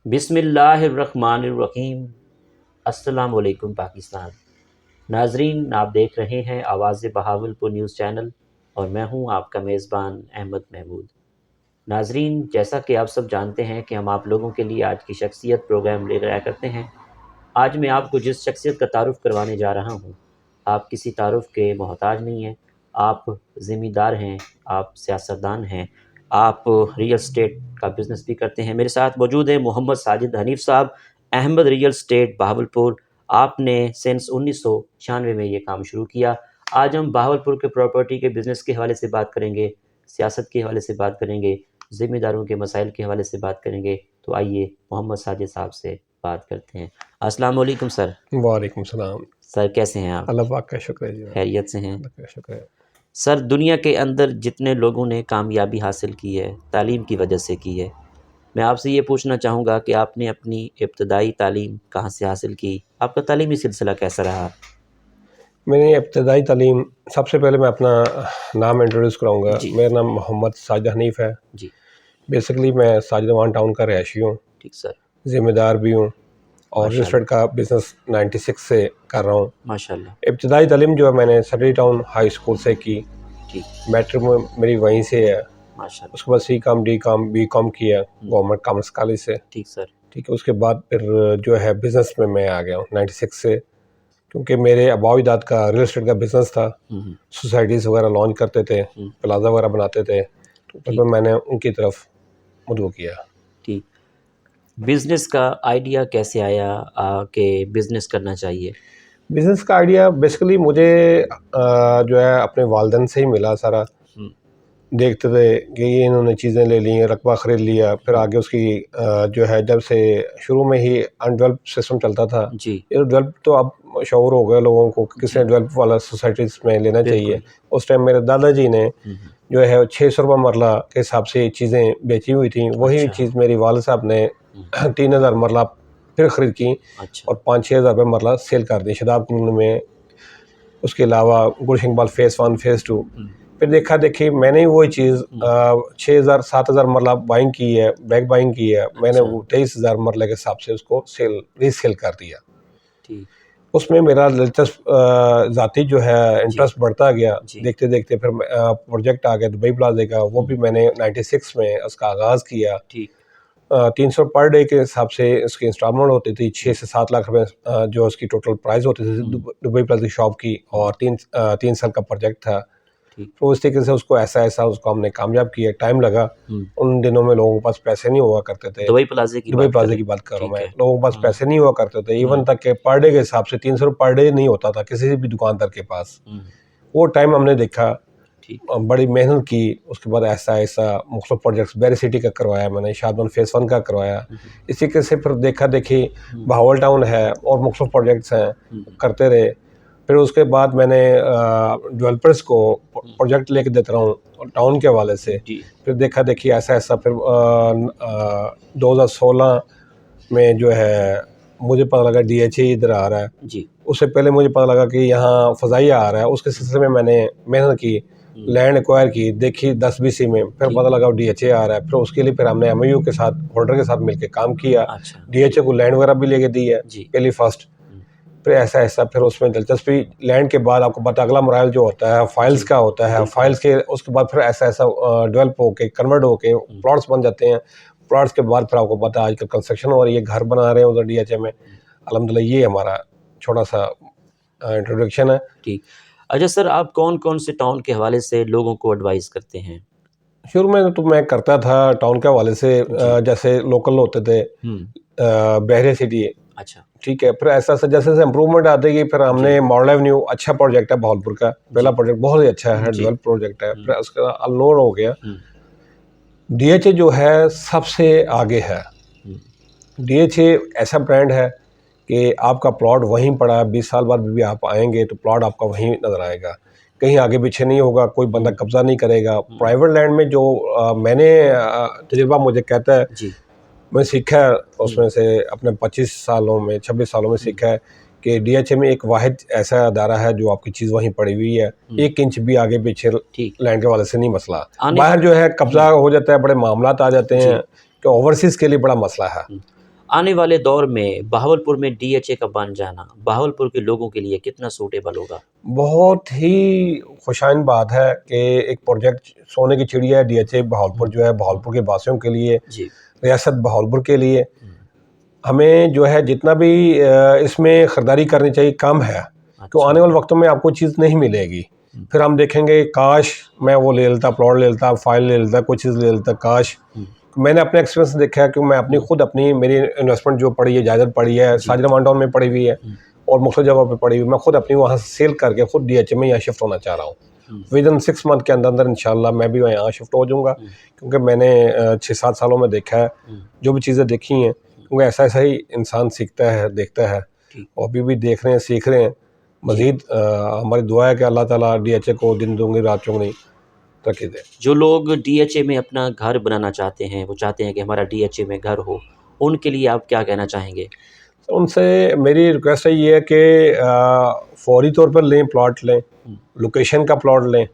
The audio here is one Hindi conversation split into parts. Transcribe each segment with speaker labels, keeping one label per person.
Speaker 1: बिस्मिल्लाहिर्रहमानिर्रहीम। अस्सलाम वालेकुम पाकिस्तान। नाजरीन, आप देख रहे हैं आवाज़ बहावलपुर न्यूज़ चैनल और मैं हूं आपका मेज़बान अहमद महमूद। नाजरीन, जैसा कि आप सब जानते हैं कि हम आप लोगों के लिए आज की शख्सियत प्रोग्राम ले रहा करते हैं। आज मैं आपको जिस शख्सियत का तारुफ़ करवाने जा रहा हूँ, आप किसी तारुफ़ के मोहताज नहीं हैं। आप ज़िम्मेदार हैं, आप सियासतदान हैं, आप रियल एस्टेट का बिज़नेस भी करते हैं। मेरे साथ मौजूद हैं मोहम्मद साजिद हनीफ़ साहब, अहमद रियल एस्टेट बहावलपुर। आपने सिंस 1996 में ये काम शुरू किया। आज हम बहावलपुर के प्रॉपर्टी के बिज़नेस के हवाले से बात करेंगे, सियासत के हवाले से बात करेंगे, ज़िम्मेदारों के मसाइल के हवाले से बात करेंगे। तो आइए मोहम्मद साजिद साहब से बात करते हैं। अस्सलाम वालेकुम सर।
Speaker 2: वालेकुम सलाम।
Speaker 1: सर कैसे हैं आप?
Speaker 2: अल्लाह पाक का शुक्र है जी।
Speaker 1: खैरियत से हैं?
Speaker 2: अल्लाह का शुक्र है।
Speaker 1: सर, दुनिया के अंदर जितने लोगों ने कामयाबी हासिल की है, तालीम की वजह से की है। मैं आपसे ये पूछना चाहूँगा कि आपने अपनी इब्तदाई तालीम कहाँ से हासिल की? आपका तालीमी सिलसिला कैसा रहा?
Speaker 2: मेरी इब्तदाई तालीम, सबसे पहले मैं अपना नाम इंट्रोड्यूस कराऊँगा।
Speaker 1: जी।
Speaker 2: मेरा नाम मोहम्मद साजिद हनीफ़ है।
Speaker 1: जी।
Speaker 2: बेसिकली मैं साजिदवान टाउन का रहायशी हूँ,
Speaker 1: ठीक सर।
Speaker 2: ज़िम्मेदार भी हूँ और रियल
Speaker 1: माशाल्लाह।
Speaker 2: एस्टेट का बिज़नेस 96 से कर रहा हूँ।
Speaker 1: माशाल्लाह।
Speaker 2: इब्तदाई तालीम जो है मैंने सटरी टाउन हाई स्कूल से की।
Speaker 1: ठीक।
Speaker 2: मैट्रिक में मेरी वहीं से है।
Speaker 1: माशाल्लाह।
Speaker 2: उसके बाद C com, D com, B com किया गवर्नमेंट कॉमर्स कॉलेज से।
Speaker 1: ठीक सर।
Speaker 2: ठीक है, उसके बाद फिर जो है बिज़नेस में मैं आ गया हूँ 96 से, क्योंकि मेरे अबाव अजदाद का रियल एस्टेट का बिज़नेस था। सोसाइटीज़ वगैरह लॉन्च करते थे, प्लाजा वगैरह बनाते थे, तो फिर मैंने उनकी तरफ मुद्दू किया।
Speaker 1: ठीक। बिज़नेस का आइडिया कैसे आया कि बिज़नेस करना चाहिए?
Speaker 2: बिज़नेस का आइडिया बेसिकली मुझे जो है अपने वालिदैन से ही मिला सारा। देखते थे कि ये इन्होंने चीज़ें ले ली, रकबा ख़रीद लिया, फिर आगे उसकी जो है जब से शुरू में ही अनडेवलप सिस्टम चलता था।
Speaker 1: जी।
Speaker 2: ये डेवलप तो अब शऊर हो गया लोगों को कि किसने डेवलप वाला सोसाइटीज़ में लेना चाहिए। उस टाइम मेरे दादाजी ने जो है 600 रुपये मरला के हिसाब से चीज़ें बेची हुई थी। वही चीज़ मेरी वालिद साहब ने 3000 मरला फिर ख़रीद की और 5-6 हज़ार रुपये मरला सेल कर दी शदाब कॉलोनी में। उसके अलावा गुलशन इकबाल फ़ेज़ 1 फ़ेज़ 2। फिर देखा देखी मैंने वही चीज़ 6000-7000 मरला बाइंग की है, बैग बाइंग की है। मैंने वो 23,000 मरले के हिसाब से उसको रीसेल कर दिया।
Speaker 1: ठीक।
Speaker 2: उसमें मेरा दिलचस्प ज़ाती जो है इंटरेस्ट बढ़ता गया। देखते देखते फिर प्रोजेक्ट आ गया दुबई प्लाजे का, वो भी मैंने 96 में उसका आगाज़ किया। 300 पर डे के हिसाब से इसकी इंस्टॉलमेंट होती थी। 6 से 7 लाख रुपए जो उसकी टोटल प्राइस होती थी दुबई प्लाजा शॉप की, और 3 साल का प्रोजेक्ट था। तो उस तरीके से उसको ऐसा उसको हमने कामयाब किया। टाइम लगा, उन दिनों में लोगों के पास पैसे नहीं हुआ करते थे। दुबई प्लाजे की बात कर रहा हूँ मैं। लोगों के पास पैसे नहीं हुआ करते थे, इवन तक के पर डे के हिसाब से 300 पर डे नहीं होता था किसी भी दुकानदार के पास। वो टाइम हमने देखा, बड़ी मेहनत की। उसके बाद ऐसा मुख्तलिफ प्रोजेक्ट्स बेरी सिटी का करवाया मैंने, शादमान फ़ेज़ 1 का करवाया। इसी के से फिर देखा देखी बहावल टाउन है और मुख्तलिफ प्रोजेक्ट्स हैं, करते रहे। फिर उसके बाद मैंने डेवलपर्स को प्रोजेक्ट लेके देता रहा हूँ टाउन के हवाले से। फिर देखा देखी ऐसा फिर 2016 में जो है मुझे पता लगा DHA इधर आ रहा है जी। उससे पहले मुझे पता लगा कि यहाँ फ़ज़ाइया आ रहा है। उसके सिलसिले में मैंने मेहनत की, लैंड एक्वायर की, देखी 10 BC में, फिर पता लगा DHA आ रहा है। फिर उसके लिए फिर हमने MOU के साथ होल्डर के साथ मिलकर काम किया। DHA को लैंड वगैरह भी लेके दी है पहली फर्स्ट। फिर ऐसा फिर उसमें दिलचस्पी, लैंड के बाद आपको पता अगला मराहल जो होता है फाइल्स का होता है। फाइल्स के उसके बाद फिर ऐसा डेवलप होके कन्वर्ट होके प्लॉट्स बन जाते हैं। प्लॉट्स के बाद फिर आपको पता है आजकल कंस्ट्रक्शन हो रही है, घर बना रहे हैं उधर DHA में। अल्हम्दुलिल्लाह ये हमारा छोटा सा इंट्रोडक्शन है।
Speaker 1: ठीक। अच्छा सर, आप कौन कौन से टाउन के हवाले से लोगों को एडवाइस करते हैं?
Speaker 2: शुरू में तो मैं करता था टाउन के हवाले से, जैसे लोकल होते थे बहरे सिटी। अच्छा, ठीक है। फिर ऐसा जैसे जैसे इम्प्रूवमेंट आती गई, फिर हमने मॉडल एवेन्यू, अच्छा प्रोजेक्ट है बहावलपुर का, पहला प्रोजेक्ट बहुत ही अच्छा है, डेवलप प्रोजेक्ट है। फिर उसका अल्नोर हो गया। DHA जो है सबसे आगे है। DHA ऐसा ब्रांड है कि आपका प्लॉट वहीं पड़ा, 20 साल बाद भी आप आएंगे तो प्लॉट आपका वहीं नज़र आएगा, कहीं आगे पीछे नहीं होगा, कोई बंदा कब्जा नहीं करेगा। प्राइवेट लैंड में जो मैंने तजुर्बा मुझे कहता है जी, मैं सीखा है उसमें से अपने 25 सालों में 26 सालों में सीखा है कि DHA में एक वाहिद ऐसा अदारा है जो आपकी चीज़ वहीं पड़ी हुई है, 1 इंच भी आगे पीछे लैंड के वाले से नहीं मसला। बाहर जो है कब्जा हो जाता है, बड़े मामलात आ जाते हैं कि ओवरसीज़ के लिए बड़ा मसला है।
Speaker 1: आने वाले दौर में बहावलपुर में डीएचए का बन जाना बहावलपुर के लोगों के लिए कितना सूटेबल होगा?
Speaker 2: बहुत ही खुशाइन बात है कि एक प्रोजेक्ट सोने की चिड़िया है डीएचए बहावलपुर जो है, बहावलपुर के वासियों के लिए, रियासत बहावलपुर के लिए। हमें जो है जितना भी इसमें ख़रीदारी करनी चाहिए कम है। तो आने वाले वक्तों में आपको चीज़ नहीं मिलेगी। फिर हम देखेंगे काश मैं वो ले लेता, प्लॉट ले लेता, फाइल ले लेता, कोई चीज़ ले लेता, काश। मैंने अपने एक्सपीरियंस देखा है कि मैं अपनी मेरी इन्वेस्टमेंट जो पड़ी है, जायदाद पड़ी है, साजिद माउंटाउन में पड़ी हुई है और मुख्तलिफ जगहों पे पड़ी हुई, मैं खुद अपनी वहाँ से सेल करके खुद डीएचए में यहाँ शिफ्ट होना चाह रहा हूँ। विदिन 6 मंथ के अंदर अंदर इंशाल्लाह मैं भी यहाँ शिफ्ट हो जाऊँगा, क्योंकि मैंने 6-7 सालों में देखा है, जो भी चीज़ें देखी हैं, क्योंकि ऐसा ही इंसान सीखता है, देखता है, और अभी भी देख रहे हैं, सीख रहे हैं। मज़ीद हमारी दुआ है कि अल्लाह ताला डीएचए को दिन दूंगी रात चुंगनी तरक्की दे।
Speaker 1: जो लोग डीएचए में अपना घर बनाना चाहते हैं, वो चाहते हैं कि हमारा डीएचए में घर हो, उनके लिए आप क्या कहना चाहेंगे?
Speaker 2: उनसे मेरी रिक्वेस्ट ये है कि फौरी तौर पर लें, प्लॉट लें, लोकेशन का प्लॉट लें,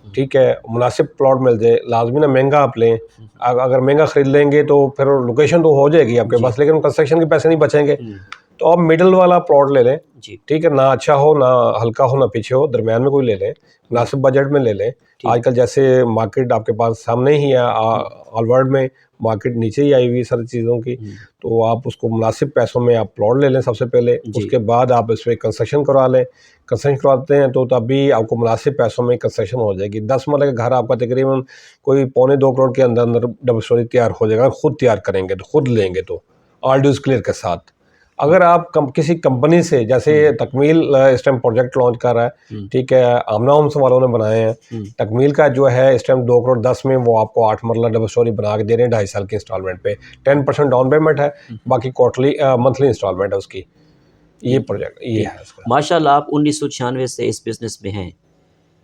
Speaker 2: ठीक है, मुनासिब प्लॉट मिल जाए, लाजमी ना महंगा आप लें। अगर महंगा ख़रीद लेंगे तो फिर लोकेशन तो हो जाएगी आपके पास, लेकिन कंस्ट्रक्शन के पैसे नहीं बचेंगे। तो आप मिडल वाला प्लॉट ले लें, ठीक है, ना अच्छा हो, ना हल्का हो, ना पीछे हो, दरमियान में कोई ले लें, मुनासिब बजट में ले लें। आजकल जैसे मार्केट आपके पास सामने ही है, ऑल वर्ल्ड में मार्केट नीचे ही आई हुई सारी चीज़ों की, तो आप उसको मुनासिब पैसों में आप प्लॉट ले लें सबसे पहले, उसके बाद आप इस पर कंस्ट्रक्शन करवा लें। कंस्ट्रक्शन करवाते हैं तो तभी आपको मुनासिब पैसों में कंस्ट्रक्शन हो जाएगी। 10 मरले का घर आपका तकरीबन कोई 1.25 करोड़ के अंदर अंदर डबल स्टोरी तैयार हो जाएगा, खुद तैयार करेंगे तो, खुद लेंगे तो, ऑल ड्यूज क्लियर के साथ। अगर आप किसी कंपनी से, जैसे तकमील इस टाइम प्रोजेक्ट लॉन्च कर रहा है, ठीक है, आमना होम्स वालों ने बनाए हैं, तकमील का जो है इस टाइम 2 करोड़ 10 में वो आपको 8 मरला डबल स्टोरी बना के दे रहे हैं 2.5 साल की इंस्टॉलमेंट पे। 10% डाउन पेमेंट है, बाकी क्वार्टरली मंथली इंस्टॉलमेंट है उसकी। ये प्रोजेक्ट ये है उसका।
Speaker 1: माशाल्लाह, आप 1996 से इस बिज़नेस में हैं।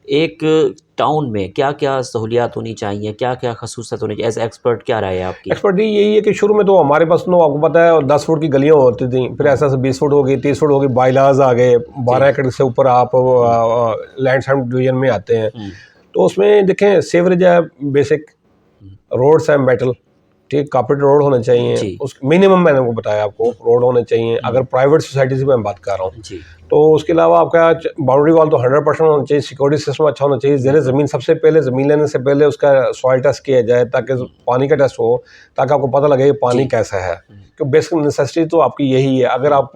Speaker 1: एक टाउन में क्या-क्या सहूलियात होनी चाहिए, क्या-क्या ख़ुसूसियत होनी चाहिए? एज़ एक्सपर्ट क्या राय है आपकी?
Speaker 2: एक्सपर्ट यही है कि शुरू में तो हमारे पास तो आपको पता है 10 फुट की गलियाँ होती थी, फिर ऐसा 20 फुट हो गई, 30 फुट हो गई, बाइलाज आ गए, 12 एकड़ से ऊपर आप लैंडस्केप डिवीजन में आते हैं। तो उसमें देखें सेवरेज है, बेसिक रोड्स है, मेटल, ठीक, कार्पेट रोड होने चाहिए, उस मिनिमम मैंने वो बताया आपको, रोड होने चाहिए। अगर प्राइवेट सोसाइटी से मैं बात कर रहा हूँ, तो उसके अलावा आपका बाउंड्री वॉल तो 100% होना चाहिए, सिक्योरिटी सिस्टम अच्छा होना चाहिए। ज़ेरे ज़मीन सबसे पहले ज़मीन लेने से पहले उसका सॉइल टेस्ट किया जाए, ताकि पानी का टेस्ट हो, ताकि आपको पता लगे पानी कैसा है, क्योंकि बेसिक नेसेसिटी तो आपकी यही है। अगर आप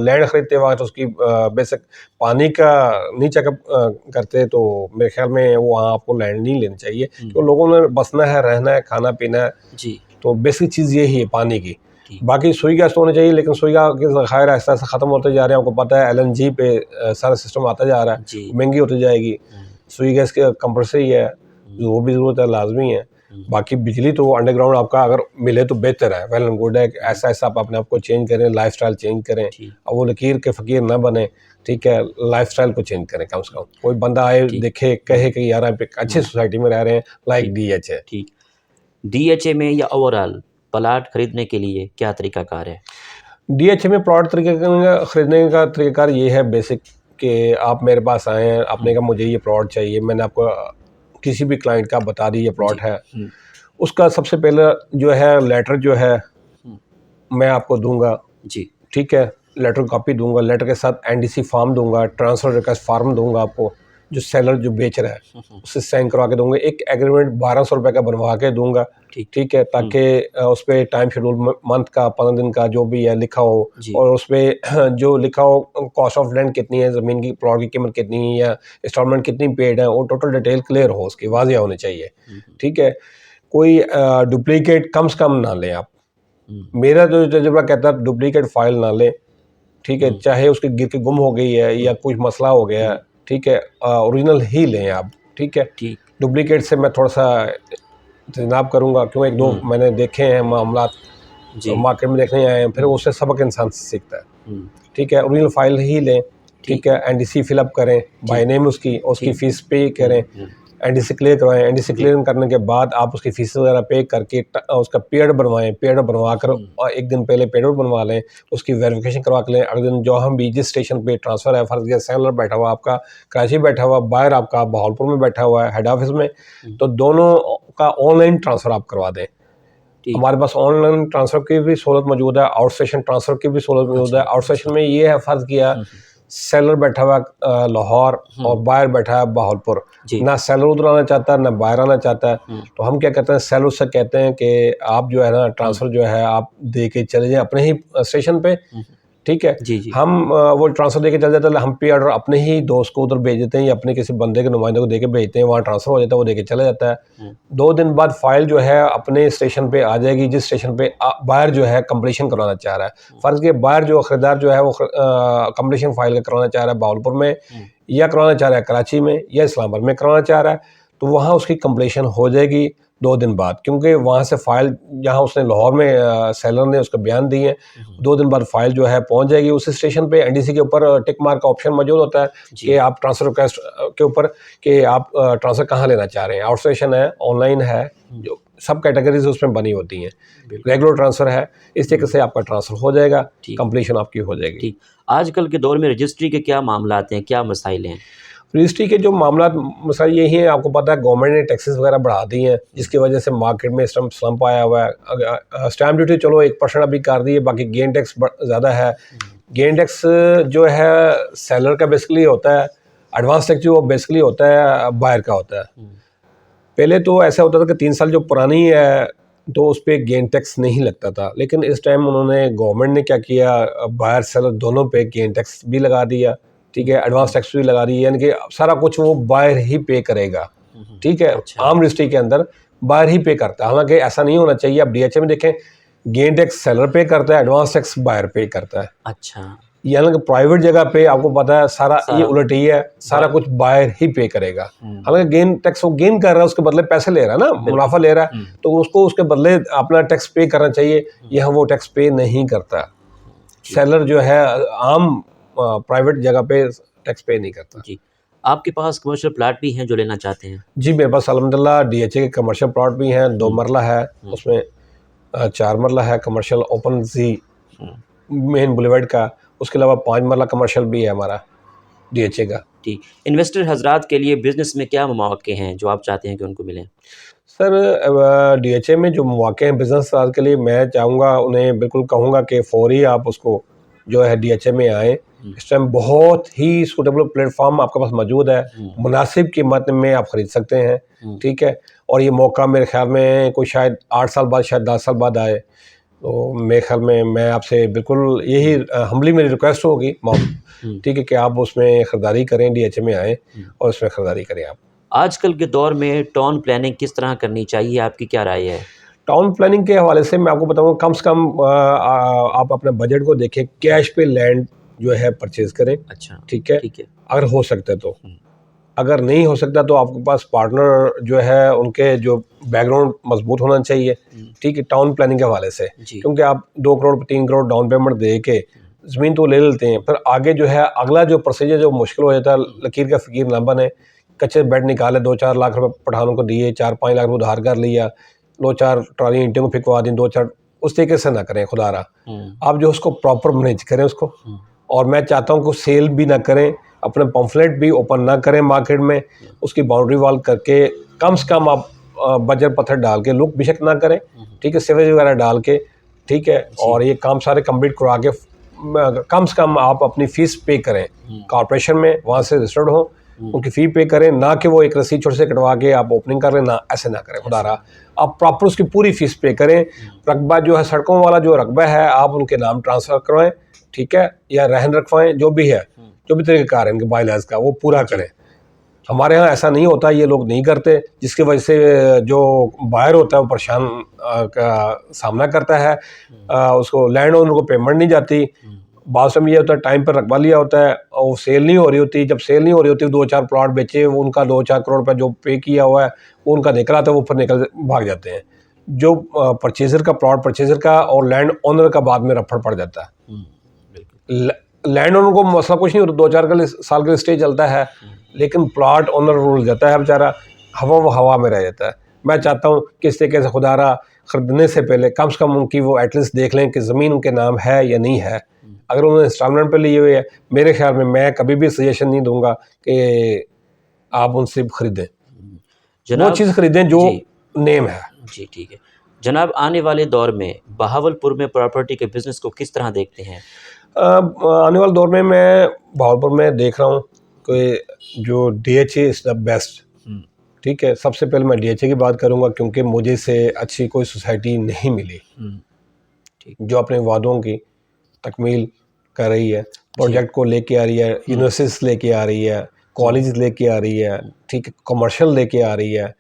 Speaker 2: लैंड खरीदते वक्त उसकी बेसिक पानी का नहीं चेकअप करते, तो मेरे ख्याल में वहाँ आपको लैंड नहीं लेनी चाहिए, तो लोगों ने बसना है, रहना है, खाना पीना है, तो बेसिक चीज़ यही है पानी की। बाकी सुई गैस तो होने चाहिए, लेकिन सुई के ज़खायर ऐसा ऐसा ख़त्म होते जा रहे हैं, आपको पता है LNG पे सारा सिस्टम आता जा रहा है, महंगी होती जाएगी। सुई गैस के कंपल्सरी है, वो भी ज़रूरत है, लाजमी है। बाकी बिजली तो अंडरग्राउंड आपका अगर मिले तो बेहतर है, वेल एंड गुड है। ऐसा ऐसा आप अपने आप को चेंज करें, लाइफस्टाइल चेंज करें, अब वो लकीर के फ़कीर ना बने, ठीक है, लाइफस्टाइल को चेंज करें। कम से कम कोई बंदा आए, देखे, कहे कि यार आप एक अच्छी सोसाइटी में रह रहे हैं, लाइक DHA।
Speaker 1: ठीक, DHA में या ओवरऑल प्लाट खरीदने के लिए क्या तरीकाकार है?
Speaker 2: DHA में प्लॉट खरीदने का तरीकाकार ये है बेसिक, कि आप मेरे पास आए हैं, आपने कहा मुझे ये प्लॉट चाहिए, मैंने आपको किसी भी क्लाइंट का बता दी ये प्लॉट है, उसका सबसे पहले जो है लेटर जो है मैं आपको दूंगा, ठीक है, लेटर कॉपी दूंगा, लेटर के साथ NDC फॉर्म दूंगा, ट्रांसफ़र रिक्वेस्ट फॉर्म दूंगा आपको, जो सेलर जो बेच रहा है उससे साइन करवा के दूंगा। एक एग्रीमेंट 1200 रुपये का बनवा के दूंगा, ठीक है, ताकि उस पर टाइम शेड्यूल मंथ का 15 दिन का जो भी है लिखा हो, और उस पर जो लिखा हो कॉस्ट ऑफ लैंड कितनी है, ज़मीन की प्लॉट की कीमत कितनी है, या इंस्टॉलमेंट कितनी पेड है, वो टोटल डिटेल क्लियर हो, उसकी वाज़िया होनी चाहिए, ठीक है। कोई डुप्लीकेट कम से कम ना लें आप, मेरा जो तजुर्बा कहता है डुप्लीकेट फाइल ना लें, ठीक है, चाहे उसकी गिर के गुम हो गई है या कुछ मसला हो गया है, ठीक है, ओरिजिनल ही लें आप, ठीक है। डुप्लीकेट से मैं थोड़ा सा इज्तनाब करूँगा, क्यों एक दो मैंने देखे हैं मामला मार्केट में देखने आए हैं, फिर उससे सबक इंसान सीखता है, ठीक है। ओरिजिनल फाइल ही लें, ठीक है, NDC फिलअप करें बाय नेम, उसकी फ़ीस पे करें, NDC क्लियर करवाएं, NDC क्लियर करने के बाद आप उसकी फीस वगैरह पे करके उसका पेड बनवाएं, पेड बनवा कर एक दिन पहले पेड बनवा लें, उसकी वेरिफिकेशन करवा के लें। अगले दिन जो हम भी जिस स्टेशन पे ट्रांसफ़र है, फर्ज किया सेलर बैठा हुआ आपका कराची बैठा हुआ, बायर आपका बहावलपुर में बैठा हुआ है हेड ऑफिस में, तो दोनों का ऑनलाइन ट्रांसफ़र आप करवा दें। हमारे पास ऑनलाइन ट्रांसफर की भी सहूलत मौजूद है, आउट स्टेशन ट्रांसफर की भी सहूलत मौजूद है। आउट स्टेशन में ये है फर्ज किया, सेलर बैठा हुआ लाहौर और बायर बैठा है बहावलपुर, ना सेलर उधर आना चाहता है ना बायर आना चाहता है। तो हम क्या कहते हैं, सेलर से कहते हैं कि आप जो है ना ट्रांसफर जो है आप दे के चले जाएं अपने ही स्टेशन पे, ठीक है। हम वो ट्रांसफर देके चल जाते हैं, हम पे ऑर्डर अपने ही दोस्त को उधर भेज देते हैं या अपने किसी बंदे के नुमाइंदे को देके भेजते हैं, वहाँ ट्रांसफर हो जाता है, वो देके चला जाता है। 2 दिन बाद फाइल जो है अपने स्टेशन पे आ जाएगी, जिस स्टेशन पे बायर जो है कंप्लीशन करवाना चाह रहा है। फर्ज के बायर जो खरीदार जो है वो कंप्लीशन फाइल करवाना चाह रहा है बहावलपुर में या करवाना चाह रहा है कराची में या इस्लामाबाद में करवाना चाह रहा है, तो वहाँ उसकी कंप्लीशन हो जाएगी 2 दिन बाद, क्योंकि वहाँ से फाइल जहाँ उसने लाहौर में सेलर ने उसका बयान दिए 2 दिन बाद फाइल जो है पहुँच जाएगी उस स्टेशन पे। एनडीसी के ऊपर टिक मार्क का ऑप्शन मौजूद होता है कि आप ट्रांसफर रिक्वेस्ट के ऊपर कि आप ट्रांसफर कहाँ लेना चाह रहे हैं, आउट स्टेशन है, ऑनलाइन है, जो सब कैटेगरीज उसमें बनी होती हैं, रेगुलर ट्रांसफ़र है, इस तरीके से आपका ट्रांसफ़र हो जाएगा, कंप्लीशन आपकी हो जाएगी।
Speaker 1: ठीक। आजकल के दौर में रजिस्ट्री के क्या मामला हैं, क्या मसाइल हैं?
Speaker 2: रजिस्ट्री के जो मामला मसाइल यही है, आपको पता है गवर्नमेंट ने टैक्सेस वगैरह बढ़ा दी हैं, जिसकी वजह से मार्केट में स्लम्प आया हुआ है। स्टैम्प ड्यूटी चलो 1% अभी कर दी है, बाकी गेन टैक्स ज़्यादा है। गेन टैक्स जो है सेलर का बेसिकली होता है, एडवांस टैक्स जो बेसिकली होता है बायर का होता है। पहले तो ऐसा होता था कि 3 साल जो पुरानी है तो उस पर गेन टैक्स नहीं लगता था, लेकिन इस टाइम उन्होंने गवर्नमेंट ने क्या किया, बायर सेलर दोनों पे गेन टैक्स भी लगा दिया, ठीक है, एडवांस टैक्स भी लगा दी, यानी कि सारा कुछ वो बायर ही पे करेगा, ठीक है। आम रजिस्ट्री के अंदर बायर ही पे करता है, हालांकि ऐसा नहीं होना चाहिए। आप डीएचए में देखें, गेन टैक्स सेलर पे करता है, एडवांस टैक्स बायर पे करता है।
Speaker 1: अच्छा,
Speaker 2: यानी कि प्राइवेट जगह पे आपको पता है सारा ये उलट ही है, सारा कुछ बायर ही पे करेगा। हालांकि गेन टैक्स वो गेन कर रहा है, उसके बदले पैसे ले रहा है ना, मुनाफा ले रहा है, तो उसको उसके बदले अपना टैक्स पे करना चाहिए। यह वो टैक्स पे नहीं करता, सेलर जो है आम प्राइवेट जगह पे टैक्स पे नहीं करता।
Speaker 1: जी, आपके पास कमर्शियल प्लाट भी हैं जो लेना चाहते हैं?
Speaker 2: जी, मेरे पास अल्हम्दुलिल्लाह डीएचए के कमर्शियल प्लॉट भी हैं, 2 मरला है, उसमें 4 मरला है कमर्शियल ओपन जी मेन बुलेवार्ड का, उसके अलावा 5 मरला कमर्शियल भी है हमारा डीएचए का।
Speaker 1: ठीक। इन्वेस्टर हजरात के लिए बिजनेस में क्या मौके हैं जो आप चाहते हैं कि उनको मिलें?
Speaker 2: सर डीएचए में जो मौके हैं बिजनेस के लिए, मैं चाहूँगा उन्हें बिल्कुल कहूँगा कि फौरी आप उसको जो है डीएचए में आएँ। इस टाइम बहुत ही सूटेबल प्लेटफॉर्म आपके पास मौजूद है, मुनासिब कीमत में आप ख़रीद सकते हैं, ठीक है। और ये मौका मेरे ख्याल में कोई शायद 8 साल बाद, शायद 10 साल बाद आए, तो मेरे ख्याल में मैं आपसे बिल्कुल यही हम्बली मेरी रिक्वेस्ट होगी, ठीक है, कि आप उसमें ख़रीदारी करें, डीएचए में आएँ और उसमें ख़रीदारी करें आप।
Speaker 1: आजकल के दौर में टाउन प्लानिंग किस तरह करनी चाहिए, आपकी क्या राय है?
Speaker 2: टाउन प्लानिंग के हवाले से मैं आपको बताऊँगा, कम से कम आप अपने बजट को देखें, कैश पे लैंड जो है परचेज़ करें।
Speaker 1: अच्छा,
Speaker 2: ठीक है,
Speaker 1: ठीक है।
Speaker 2: अगर हो सकता है तो। अगर नहीं हो सकता तो आपके पास पार्टनर जो है उनके जो बैकग्राउंड मजबूत होना चाहिए, ठीक है, टाउन प्लानिंग के हवाले से। क्योंकि आप 2 करोड़ 3 करोड़ डाउन पेमेंट दे के ज़मीन तो ले लेते हैं, फिर आगे जो है अगला जो प्रोसीजर जो मुश्किल हो जाता है, लकीर का फ़कीर ना बने। कच्चे बेड निकाले, 2-4 लाख रुपए पठानों को दिए, 4-5 लाख रुपए उधार कर लिया, 2-4 ट्राली ईंटें को फिकवा दी, 2-4, उस तरीके से ना करें खुदारा। आप जो उसको प्रॉपर मैनेज करें उसको, और मैं चाहता हूँ कि सेल भी ना करें, अपने पम्फलेट भी ओपन ना करें मार्केट में, उसकी बाउंड्री वॉल करके कम से कम आप बजर पत्थर डाल के, लुक बेशक ना करें, ठीक है, सीवेज वगैरह डाल के, ठीक है, और ये काम सारे कंप्लीट करवा के कम से कम आप अपनी फ़ीस पे करें कॉर्पोरेशन में, वहाँ से रजिस्टर्ड हो, उनकी फ़ी पे करें, ना कि वो एक रसीद छोटे से कटवा के आप ओपनिंग कर लें, ना ऐसे ना करें खुदारा। आप प्रॉपर उसकी पूरी फ़ीस पे करें। रकबा जो है सड़कों वाला जो रकबा है आप उनके नाम ट्रांसफ़र करवाएं, ठीक है, या रहन रखवाएं, जो भी है, जो भी तरीक़ेकार है इनके बायलाज का वो पूरा करें। हमारे यहाँ ऐसा नहीं होता, ये लोग नहीं करते, जिसकी वजह से जो बायर होता है वो परेशान का सामना करता है, उसको लैंड ओनर को पेमेंट नहीं जाती। बाद में ये होता है टाइम पर रकबा लिया होता है और वो सेल नहीं हो रही होती। जब सेल नहीं हो रही होती 2-4 प्लॉट बेचे, वो उनका 2-4 करोड़ रुपये जो पे किया हुआ है वो उनका निकल आता है, वो फिर निकल भाग जाते हैं। जो परचेज़र का प्लॉट परचेज़र का और लैंड ओनर का बाद में रफड़ पड़ जाता है। लैंड ओनर को मसला कुछ नहीं होता, 2-4 साल के लिए स्टे चलता है, लेकिन प्लॉट ओनर रुल जाता है बेचारा, हवा में रह जाता है। मैं चाहता हूँ कि इस तरीके से खुदारा ख़रीदने से पहले कम से कम उनकी वो एटलीस्ट देख लें कि ज़मीन उनके नाम है या नहीं है। अगर उन्होंने इंस्टॉलमेंट पे लिए हुए है, मेरे ख्याल में मैं कभी भी सजेशन नहीं दूंगा कि आप उनसे ख़रीदें, वो चीज़ ख़रीदें जो नेम है।
Speaker 1: जी, ठीक है। जनाब, आने वाले दौर में बहावलपुर में प्रॉपर्टी के बिज़नेस को किस तरह देखते हैं?
Speaker 2: आने वाले दौर में मैं बहावलपुर में देख रहा हूँ कि जो DHA इज़ द बेस्ट। ठीक है, सबसे पहले मैं DHA की बात करूँगा क्योंकि मुझे से अच्छी कोई सोसाइटी नहीं मिली जो अपने वादों की तकमील कर रही है, प्रोजेक्ट को लेके आ रही है, यूनिवर्सिटीज़ लेके आ रही है, कॉलेज लेके आ रही है, ठीक है, कमर्शियल लेके आ रही है,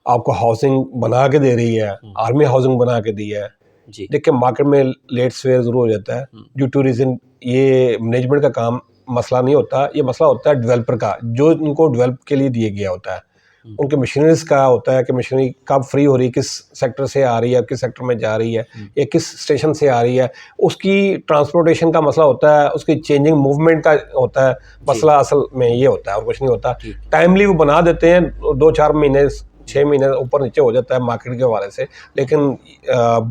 Speaker 2: आपको हाउसिंग बना के दे रही है, आर्मी हाउसिंग बना के दी है। देखिए मार्केट में लेट सवेर ज़रूर हो जाता है ड्यू टू रीज़न, ये मैनेजमेंट का काम मसला नहीं होता, ये मसला होता है डेवलपर का, जो इनको डेवलप के लिए दिया गया होता है। उनके मशीनरीज का होता है कि मशीनरी कब फ्री हो रही है, किस सेक्टर से आ रही है, किस सेक्टर में जा रही है, या किस स्टेशन से आ रही है, उसकी ट्रांसपोर्टेशन का मसला होता है, उसकी चेंजिंग मूवमेंट का होता है मसला, असल में ये होता है और कुछ नहीं होता। टाइमली वो बना देते हैं, 2-4 महीने 6 महीने ऊपर नीचे हो जाता है मार्केट के हवाले से, लेकिन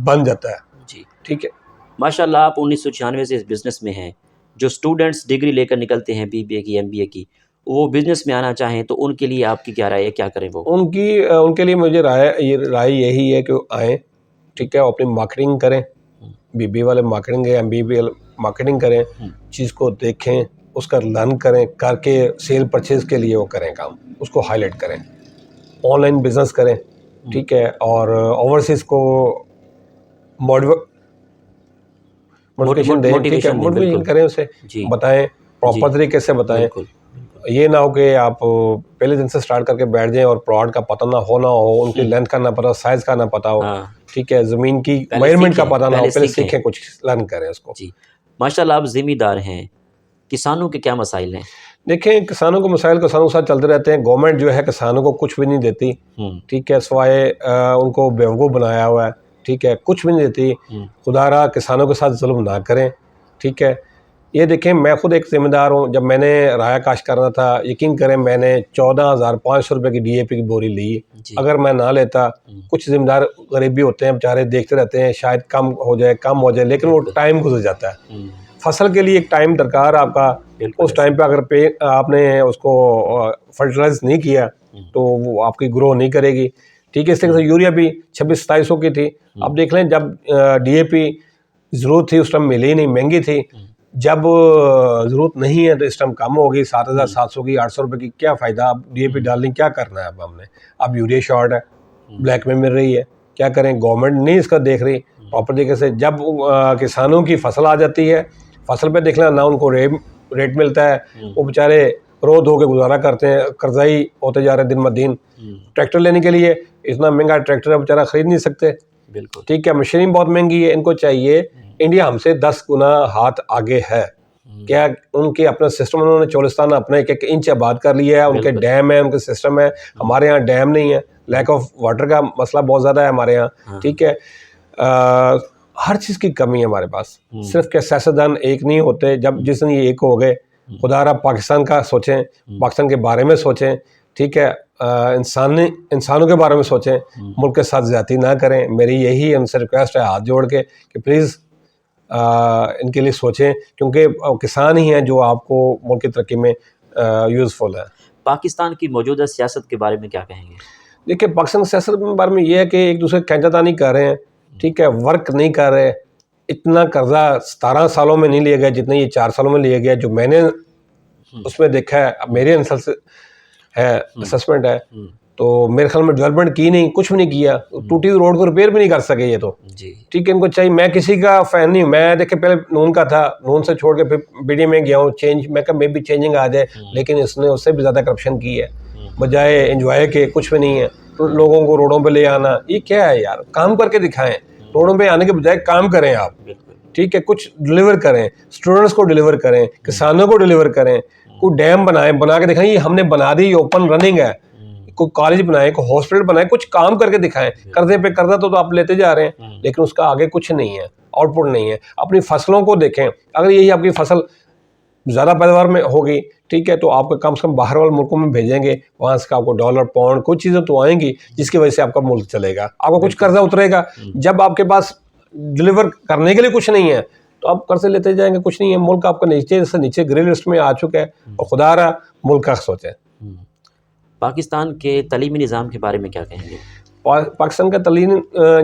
Speaker 2: बन जाता है जी। ठीक है,
Speaker 1: माशाल्लाह आप 1996 से इस बिज़नेस में हैं। जो स्टूडेंट्स डिग्री लेकर निकलते हैं BBA की, MBA की, वो बिज़नेस में आना चाहें तो उनके लिए आपकी क्या राय है, क्या करें वो?
Speaker 2: उनके लिए मुझे राय यही है कि आएँ, ठीक है, अपनी मार्केटिंग करें, BBA वाले मार्केटिंग है, MBA वाले मार्केटिंग करें, चीज़ को देखें, उसका लर्न करें, करके सेल परचेज़ के लिए वो करें काम, उसको हाईलाइट करें, ऑनलाइन बिजनेस करें, ठीक है, और ओवरसीज़ को मोटिवेशन दें, ठीक है, मोटिवेशन करें, उसे बताएं, प्रॉपर तरीके से बताएं। ये ना हो कि आप पहले दिन से स्टार्ट करके बैठ जाएं और प्लॉट का पता ना हो, उनकी लेंथ का ना पता, साइज का ना पता हो, ठीक है, ज़मीन की मेजरमेंट का पता ना हो, पहले सीखें, कुछ लर्न करें उसको।
Speaker 1: जी माशाल्लाह, आप ज़िम्मेदार हैं, किसानों के क्या मसाइल हैं?
Speaker 2: देखें, किसानों के मसाइल किसानों के साथ चलते रहते हैं। गवर्नमेंट जो है किसानों को कुछ भी नहीं देती, ठीक है, सिवाय उनको बेवकूफ़ बनाया हुआ है, ठीक है, कुछ भी नहीं देती। खुदारा किसानों के साथ जुल्म ना करें, ठीक है। ये देखें, मैं खुद एक ज़िम्मेदार हूँ, जब मैंने राया काश करना था, यकीन करें मैंने 14,500 रुपये की DAP की बोरी ली। अगर मैं ना लेता, कुछ ज़िम्मेदार गरीबी होते हैं बेचारे, देखते रहते हैं शायद कम हो जाए, लेकिन वो टाइम गुजर जाता है। फसल के लिए एक टाइम दरकार आपका, उस टाइम पे अगर आपने उसको फर्टिलाइज नहीं किया तो वो आपकी ग्रो नहीं करेगी, ठीक है। इस तरह से यूरिया भी 26-2700 की थी। अब देख लें, जब DAP ज़रूरत थी उस टाइम मिली नहीं, महंगी थी। जब ज़रूरत नहीं है तो इस टाइम कम होगी, 7,700 की, 800 रुपये की, क्या फ़ायदा। अब DAP डालने क्या करना है अब हमने, अब यूरिया शॉर्ट है, ब्लैक में मिल रही है, क्या करें, गवर्नमेंट नहीं इसका देख रही प्रॉपर तरीके से। जब किसानों की फसल आ जाती है, फसल पे देख लें ना उनको रेट मिलता है, वो बेचारे रो धो के गुजारा करते हैं, कर्जाई होते जा रहे हैं दिन ब दिन। ट्रैक्टर लेने के लिए इतना महंगा ट्रैक्टर है, बेचारा खरीद नहीं सकते, बिल्कुल, ठीक है, मशीनिंग बहुत महंगी है। इनको चाहिए, इंडिया हमसे 10 गुना हाथ आगे है। क्या उनके अपना सिस्टम, उन्होंने चोलिस्तान अपना 1-1 इंच आबाद कर लिया है, उनके डैम है, उनके सिस्टम है। हमारे यहाँ डैम नहीं है, लैक ऑफ वाटर का मसला बहुत ज़्यादा है हमारे यहाँ, ठीक है। हर चीज़ की कमी है हमारे पास। सिर्फ क्या सियासतदान एक नहीं होते, जब जिस दिन ये एक हो गए, खुदारा पाकिस्तान का सोचें, पाकिस्तान के बारे में सोचें, ठीक है, इंसानों के बारे में सोचें, मुल्क के साथ ज़्यादती ना करें। मेरी यही उनसे रिक्वेस्ट है हाथ जोड़ के कि प्लीज़ इनके लिए सोचें, क्योंकि किसान ही हैं जो आपको मुल्क की तरक्की में यूज़फुल है।
Speaker 1: पाकिस्तान की मौजूदा सियासत के बारे में क्या कहेंगे?
Speaker 2: देखिए, पाकिस्तान की सियासत के बारे में ये है कि एक दूसरे की खींचातानी कर रहे हैं, ठीक है, वर्क नहीं कर रहे। इतना कर्जा 17 सालों में नहीं लिया गया जितना ये 4 सालों में लिया गया, जो मैंने उसमें देखा है। अब मेरे अनुसार से है, असेसमेंट है, तो मेरे ख्याल में डेवलपमेंट की नहीं, कुछ भी नहीं किया। टूटी हुई रोड को रिपेयर भी नहीं कर सके ये तो, ठीक है। इनको चाहिए, मैं किसी का फ़ैन नहीं हूँ, मैं देखे पहले नून का था, नून से छोड़ के फिर BDA में गया हूँ, चेंज मैं कहा मे भी चेंजिंग आ जाए, लेकिन इसने उससे भी ज़्यादा करप्शन की है, बजाय एंजॉय के कुछ भी नहीं है। तो लोगों को रोडों पे ले आना, ये क्या है यार, काम करके दिखाएं। रोडों पे आने के बजाय काम करें आप, ठीक है, कुछ डिलीवर करें, स्टूडेंट्स को डिलीवर करें, किसानों को डिलीवर करें, कोई डैम बना के दिखाएं, ये हमने बना दी, ओपन रनिंग है, कोई कॉलेज बनाए, कोई हॉस्पिटल बनाए, कुछ काम करके दिखाएं। कर्जे पे कर्जा तो आप लेते जा रहे हैं, लेकिन उसका आगे कुछ नहीं है, आउटपुट नहीं है। अपनी फसलों को देखें, अगर यही आपकी फसल ज़्यादा पैदावार में होगी, ठीक है, तो आपको कम से कम बाहर वाले मुल्कों में भेजेंगे, वहाँ से आपको डॉलर पाउंड कुछ चीज़ें तो आएंगी जिसकी वजह से आपका मुल्क चलेगा, आपको कुछ कर्जा उतरेगा। जब आपके पास डिलीवर करने के लिए कुछ नहीं है तो आप कर्जे लेते जाएंगे, कुछ नहीं है। मुल्क आपका नीचे से नीचे ग्रे लिस्ट में आ चुका है, और खुदा रहा मुल्क का सोचें।
Speaker 1: पाकिस्तान के तलीमी निज़ाम के बारे में क्या कहेंगे?
Speaker 2: पाकिस्तान का तलीम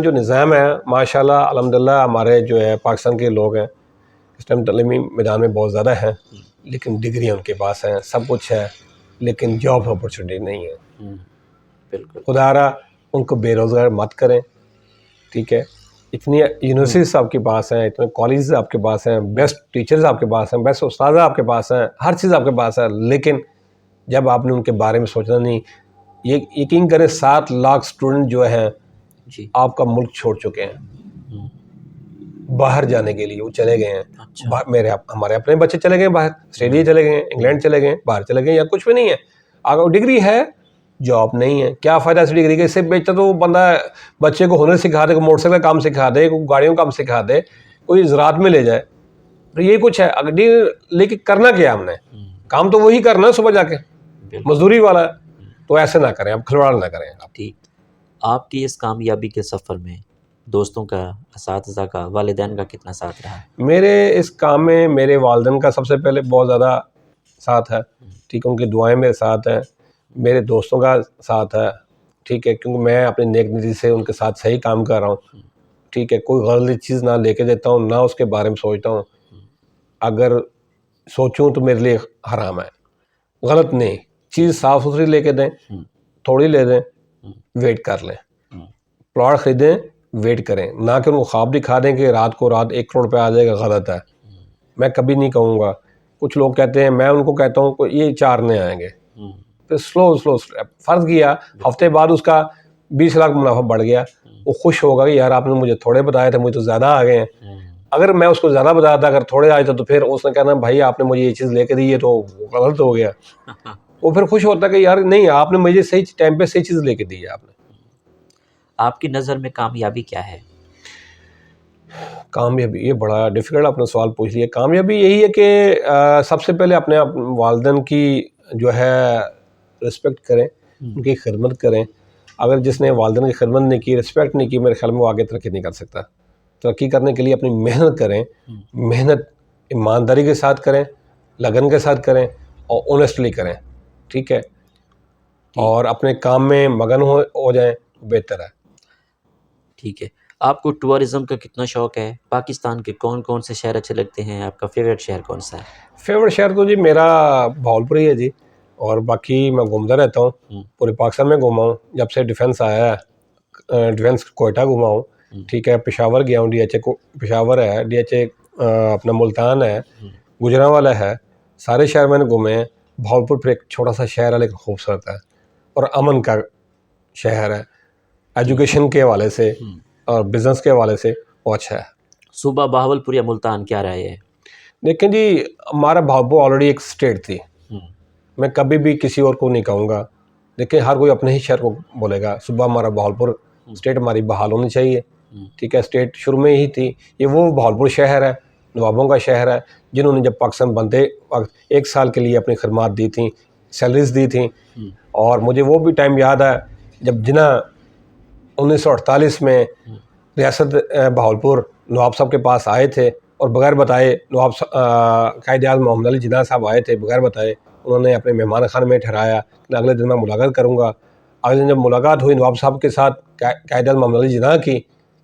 Speaker 2: जो निज़ाम है माशाल्लाह अल्हम्दुलिल्लाह, हमारे जो है पाकिस्तान के लोग हैं इस टाइम तलीमी मैदान में बहुत ज़्यादा हैं, लेकिन डिग्री उनके पास हैं, सब कुछ है, लेकिन जॉब अपॉर्चुनिटी नहीं है।
Speaker 1: बिल्कुल।
Speaker 2: खुदारा उनको बेरोज़गार मत करें, ठीक है। इतनी यूनिवर्सिटीज़ आपके पास हैं, इतने कॉलेज आपके पास हैं, बेस्ट टीचर्स आपके पास हैं, बेस्ट उस्ताद आपके पास हैं, हर चीज़ आपके पास है, लेकिन जब आपने उनके बारे में सोचना नहीं। ये यकीन करें 7 लाख स्टूडेंट जो हैं
Speaker 1: जी
Speaker 2: आपका मुल्क छोड़ चुके हैं बाहर जाने के लिए, वो चले गए हैं।
Speaker 1: अच्छा।
Speaker 2: हमारे अपने बच्चे चले गए बाहर, ऑस्ट्रेलिया चले गए, इंग्लैंड चले गए, बाहर चले गए, या कुछ भी नहीं है। अगर डिग्री है, जॉब नहीं है, क्या फ़ायदा इस डिग्री के? इससे बेहतर तो बंदा बच्चे को हुनर सिखा दे, मोटरसाइकिल का काम सिखा दे, गाड़ियों का काम सिखा दे, कोई ज़राअत में ले जाए। तो ये कुछ है। अगर डिग्री लेके करना क्या हमने? काम तो वही करना है, सुबह जाके मजदूरी वाला। तो ऐसे ना करें, आप खिलवाड़ ना करें।
Speaker 1: ठीक। आपकी इस कामयाबी के सफ़र में दोस्तों का, असातिज़ा का, वालिदैन का कितना साथ रहा?
Speaker 2: मेरे इस काम में मेरे वालिदैन का सबसे पहले बहुत ज़्यादा साथ है, ठीक है। उनकी दुआएं मेरे साथ हैं, मेरे दोस्तों का साथ है, ठीक है, क्योंकि मैं अपनी नेक नीति से उनके साथ सही काम कर रहा हूँ, ठीक है। कोई गलत चीज़ ना लेके देता हूँ, ना उसके बारे में सोचता हूँ। अगर सोचूं तो मेरे लिए हराम है, गलत नहीं। चीज़ साफ़ सुथरी लेके दें, थोड़ी ले दें, वेट कर लें। प्लॉट ख़रीदें, वेट करें, ना कि उनको ख्वाब दिखा दें कि रात को रात 1 करोड़ रुपये आ जाएगा। गलत है, मैं कभी नहीं कहूँगा। कुछ लोग कहते हैं, मैं उनको कहता हूँ ये 4 ने आएंगे, फिर स्लो फ़र्ज़ किया, हफ्ते बाद उसका 20 लाख मुनाफा बढ़ गया, वो खुश होगा कि यार आपने मुझे थोड़े बताए थे, मुझे तो ज़्यादा आ गए हैं। अगर मैं उसको ज़्यादा बताया था, अगर थोड़े आए थे, तो फिर उसने कहना भाई आपने मुझे ये चीज़ लेके दी है तो गलत हो गया। वो फिर खुश होता है कि यार नहीं, आपने मुझे सही टाइम पे सही चीज़ लेके दी है आपने।
Speaker 1: आपकी नज़र में कामयाबी क्या है?
Speaker 2: कामयाबी, ये बड़ा डिफ़िकल्ट आपने सवाल पूछ लिया। कामयाबी यही है कि सबसे पहले अपने वालिदैन की जो है रिस्पेक्ट करें, उनकी खिदमत करें। अगर जिसने वालिदैन की खिदमत नहीं की, रिस्पेक्ट नहीं की, मेरे ख्याल में वो आगे तरक्की नहीं कर सकता। तरक्की करने के लिए अपनी मेहनत करें, मेहनत ईमानदारी के साथ करें, लगन के साथ करें और ऑनेस्टली करें, ठीक है। और अपने काम में मगन हो जाएं, बेहतर है।
Speaker 1: ठीक है। आपको टूरिज़्म का कितना शौक़ है? पाकिस्तान के कौन-कौन से शहर अच्छे लगते हैं? आपका फ़ेवरेट शहर कौन-सा है?
Speaker 2: फेवरेट शहर तो जी मेरा भावलपुर ही है जी, और बाकी मैं घूमता रहता हूँ, पूरे पाकिस्तान में घूमा हूँ। जब से डिफेंस आया है, डिफेंस कोयटा घूमा हूँ, ठीक है। पेशावर गया हूँ, DHA को पेशावर है, DHA अपना मुल्तान है, गुजरांवाला है, सारे शहर मैंने घूमे हैं। भावलपुर फिर एक छोटा सा शहर है, लेकिन खूबसूरत है और अमन का शहर है। एजुकेशन के हवाले से और बिज़नेस के हवाले से वो अच्छा है।
Speaker 1: सूबा बहावलपुर या मुल्तान, क्या राय है?
Speaker 2: लेकिन जी हमारा भावलपुर ऑलरेडी एक स्टेट थी, मैं कभी भी किसी और को नहीं कहूँगा, लेकिन हर कोई अपने ही शहर को बोलेगा। सूबा हमारा भावलपुर, स्टेट हमारी बहाल होनी चाहिए, ठीक है। स्टेट शुरू में ही थी, ये वो भावलपुर शहर है, नवाबों का शहर है, जिन्होंने जब पाकिस्तान बनते वक्त 1 साल के लिए अपनी खदमात दी थी, सैलरीज दी थी। और मुझे वो भी टाइम याद है जब जिन्ना 1948 में रियासत भावलपुर नवाब साहब के पास आए थे, और बगैर बताए नवाब कायद-ए-आज़म मोहम्मद अली जिन्ना साहब आए थे, बगैर बताए उन्होंने अपने मेहमान खाने में ठहराया कि अगले दिन मैं मुलाकात करूँगा। अगले दिन जब मुलाकात हुई नवाब साहब के साथ कायद-ए-आज़म मोहम्मद अली जिन्ना की,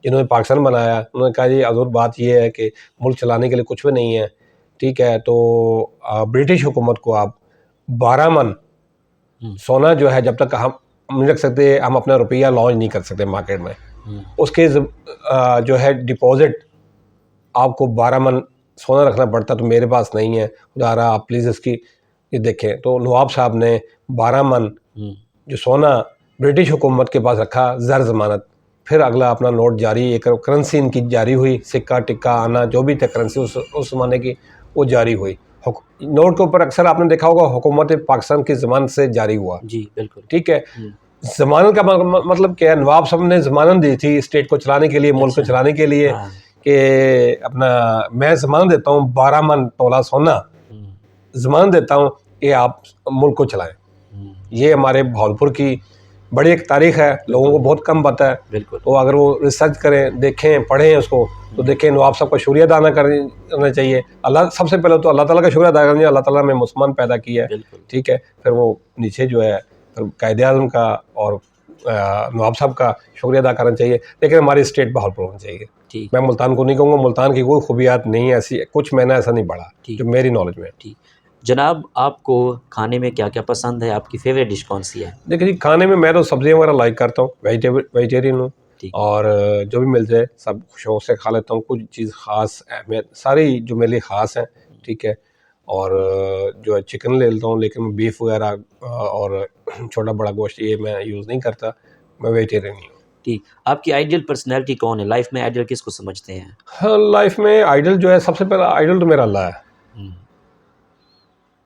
Speaker 2: जिन्होंने पाकिस्तान बनाया, उन्होंने कहा जी हज़ूर बात ये है कि मुल्क चलाने के लिए कुछ भी नहीं है, ठीक है। तो ब्रिटिश हुकूमत को आप 12 मन सोना जो है जब तक हम नहीं रख सकते, हम अपना रुपया लॉन्च नहीं कर सकते मार्केट में, उसके जो है डिपॉजिट आपको 12 मन सोना रखना पड़ता, तो मेरे पास नहीं है, खुदारा आप प्लीज़ इसकी ये देखें। तो नवाब साहब ने 12 मन जो सोना ब्रिटिश हुकूमत के पास रखा ज़र ज़मानत, फिर अगला अपना नोट जारी, एक करेंसी इनकी जारी हुई, सिक्का टिक्का आना जो भी थे करेंसी उस ज़माने की, वो जारी हुई। नोट के ऊपर अक्सर आपने देखा होगा हुकूमत पाकिस्तान की ज़मानत से जारी हुआ,
Speaker 1: जी बिल्कुल,
Speaker 2: ठीक है। ज़मानत का मतलब क्या है? नवाब साहब ने ज़मानत दी थी स्टेट को चलाने के लिए, मुल्क को चलाने के लिए, कि अपना मैं ज़मानत देता हूँ 12 मन तोला सोना ज़मानत देता हूँ कि आप मुल्क को चलाएं। ये हमारे भावलपुर की बड़ी एक तारीख है, लोगों को बहुत कम पता है। तो अगर वो रिसर्च करें, देखें, पढ़ें उसको, तो देखें नवाब साहब का शुक्रिया अदा करना चाहिए। अल्लाह सबसे पहले तो अल्लाह ताला का शुक्रिया अदा करना चाहिए, अल्लाह ताला ने मुसलमान पैदा किया है, ठीक है। फिर वो नीचे जो है फिर कायद-ए-आज़म का और नवाब साहब का शुक्रिया अदा करना चाहिए, लेकिन हमारी स्टेट बहालपुर होनी चाहिए। मैं मुल्तान को नहीं कहूँगा, मुल्तान की कोई खूबियात नहीं है ऐसी, कुछ मैंने ऐसा नहीं पढ़ा जो मेरी नॉलेज में।
Speaker 1: ठीक जनाब, आपको खाने में क्या क्या पसंद है, आपकी फेवरेट डिश कौन सी है? देखिए जी,
Speaker 2: खाने में मैं तो सब्जियाँ वगैरह लाइक करता हूँ, वेजिटेरियन हूँ, और जो भी मिल जाए सब शौक से खा लेता हूँ। कुछ चीज़ ख़ास अहमियत, सारी जो मेरे लिए ख़ास हैं, ठीक है। और जो है चिकन ले लेता हूँ, लेकिन बीफ वगैरह और छोटा बड़ा गोश्त ये मैं यूज़ नहीं करता, मैं वेजिटेरियन ही हूँ।
Speaker 1: ठीक, आपकी आइडियल पर्सनैलिटी कौन है? लाइफ में आइडियल किसको समझते हैं?
Speaker 2: हाँ, लाइफ में आइडल जो है, सबसे पहला आइडल तो मेरा अल्लाह है,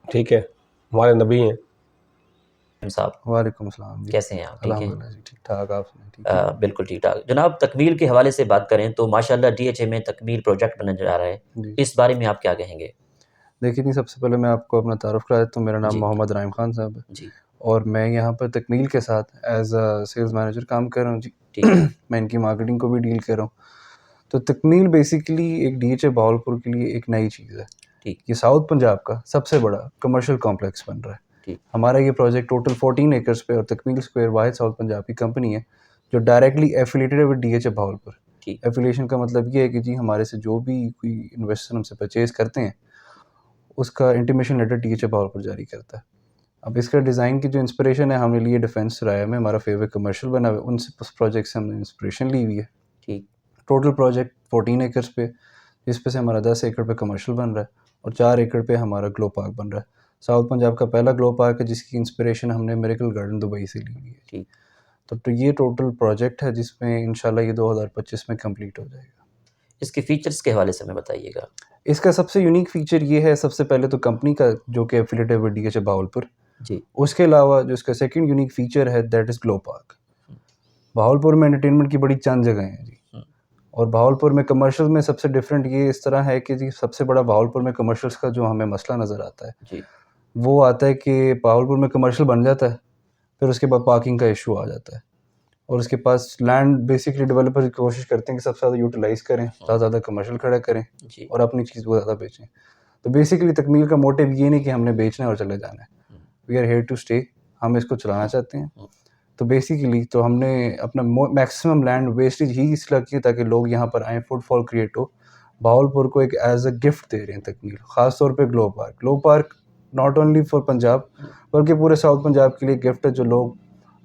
Speaker 2: ठीक है, हमारे नबी हैं।
Speaker 1: साहब
Speaker 3: वालेकुम अस्सलाम,
Speaker 1: कैसे हैं आप? ठीक हैं?
Speaker 3: ठीक ठाक, आप सुनाइए?
Speaker 1: बिल्कुल ठीक ठाक जनाब। तकमील के हवाले से बात करें तो माशाल्लाह DHA में तकमील प्रोजेक्ट बनने जा रहा है, इस बारे में आप क्या कहेंगे?
Speaker 3: देखिए नहीं, सबसे पहले मैं आपको अपना तारुफ करा देता हूँ। मेरा नाम मोहम्मद राइम खान साहब है
Speaker 1: जी,
Speaker 3: और मैं यहाँ पर तकमील के साथ एज अ सेल्स मैनेजर काम कर रहा हूँ जी। मैं इनकी मार्केटिंग को भी डील कर रहा हूँ। तो तकमील बेसिकली एक DHA बहावलपुर के लिए एक नई चीज़ है। ये साउथ पंजाब का सबसे बड़ा कमर्शियल कॉम्प्लेक्स बन रहा है। हमारा ये प्रोजेक्ट टोटल 14 एकर्स पे, और तकमील स्क्वायर वाहिद साउथ पंजाब की कंपनी है जो डायरेक्टली एफिलेटेड है विद DHA बहावलपुर। एफिलिएशन का मतलब ये है कि जी हमारे से जो भी कोई इन्वेस्टर हमसे परचेज करते हैं उसका इंटीमेशन लेटर DHA बहावलपुर जारी करता है। अब इसका डिज़ाइन की जो इंस्पिरेशन है, हमने लिए डिफेंस राय में, हमारा फेवरेट कमर्शियल बना हुआ है, उनसे उस प्रोजेक्ट से हमने इंस्पिरेशन ली हुई है।
Speaker 1: ठीक,
Speaker 3: टोटल प्रोजेक्ट 14 एकर्स पे, जिस पे से हमारा 10 एकड़ पे कमर्शियल बन रहा है और 4 एकड़ पे हमारा ग्लो पार्क बन रहा है। साउथ पंजाब का पहला ग्लो पार्क है जिसकी इंस्पिरेशन हमने मिरेकल गार्डन दुबई से ली हुई है।
Speaker 1: ठीक,
Speaker 3: तो ये टोटल प्रोजेक्ट है जिसमें इंशाल्लाह ये 2025 में कंप्लीट हो जाएगा।
Speaker 1: इसके फीचर्स के हवाले से हमें बताइएगा।
Speaker 3: इसका सबसे यूनिक फीचर ये है, सबसे पहले तो कंपनी का जो कि एफिलिएट है विद DHA बहावलपुर
Speaker 1: जी।
Speaker 3: उसके अलावा जो इसका सेकंड यूनिक फीचर है that is glow park. Bahawalpur में एंटरटेनमेंट की बड़ी चंद जगह हैं जी, और बहावलपुर में कमर्शियल में सबसे डिफरेंट ये इस तरह है कि जी सबसे बड़ा बहावलपुर में कमर्शियल्स का जो हमें मसला नज़र आता है
Speaker 1: जी,
Speaker 3: वो आता है कि बहावलपुर में कमर्शियल बन जाता है, फिर उसके बाद पार्किंग का इशू आ जाता है, और उसके पास लैंड बेसिकली डेवलपर कोशिश करते हैं कि सबसे ज़्यादा यूटिलाइज़ करें, ज़्यादा कमर्शियल खड़ा करें और अपनी चीज़ को ज़्यादा बेचें। तो बेसिकली तकमील का मोटिव ये नहीं कि हमने बेचना है और चले जाना है, we are here to stay, हम इसको चलाना चाहते हैं। तो बेसिकली तो हमने अपना मैक्सिमम लैंड वेस्टेज ही इसलिए की ताकि लोग यहाँ पर आएँ, फुटफॉल क्रिएट हो। बहावलपुर को एक एज अ गिफ्ट दे रहे हैं तकमील, ख़ास तौर पे glow park not only for Punjab बल्कि पूरे साउथ पंजाब के लिए गिफ्ट है। जो लोग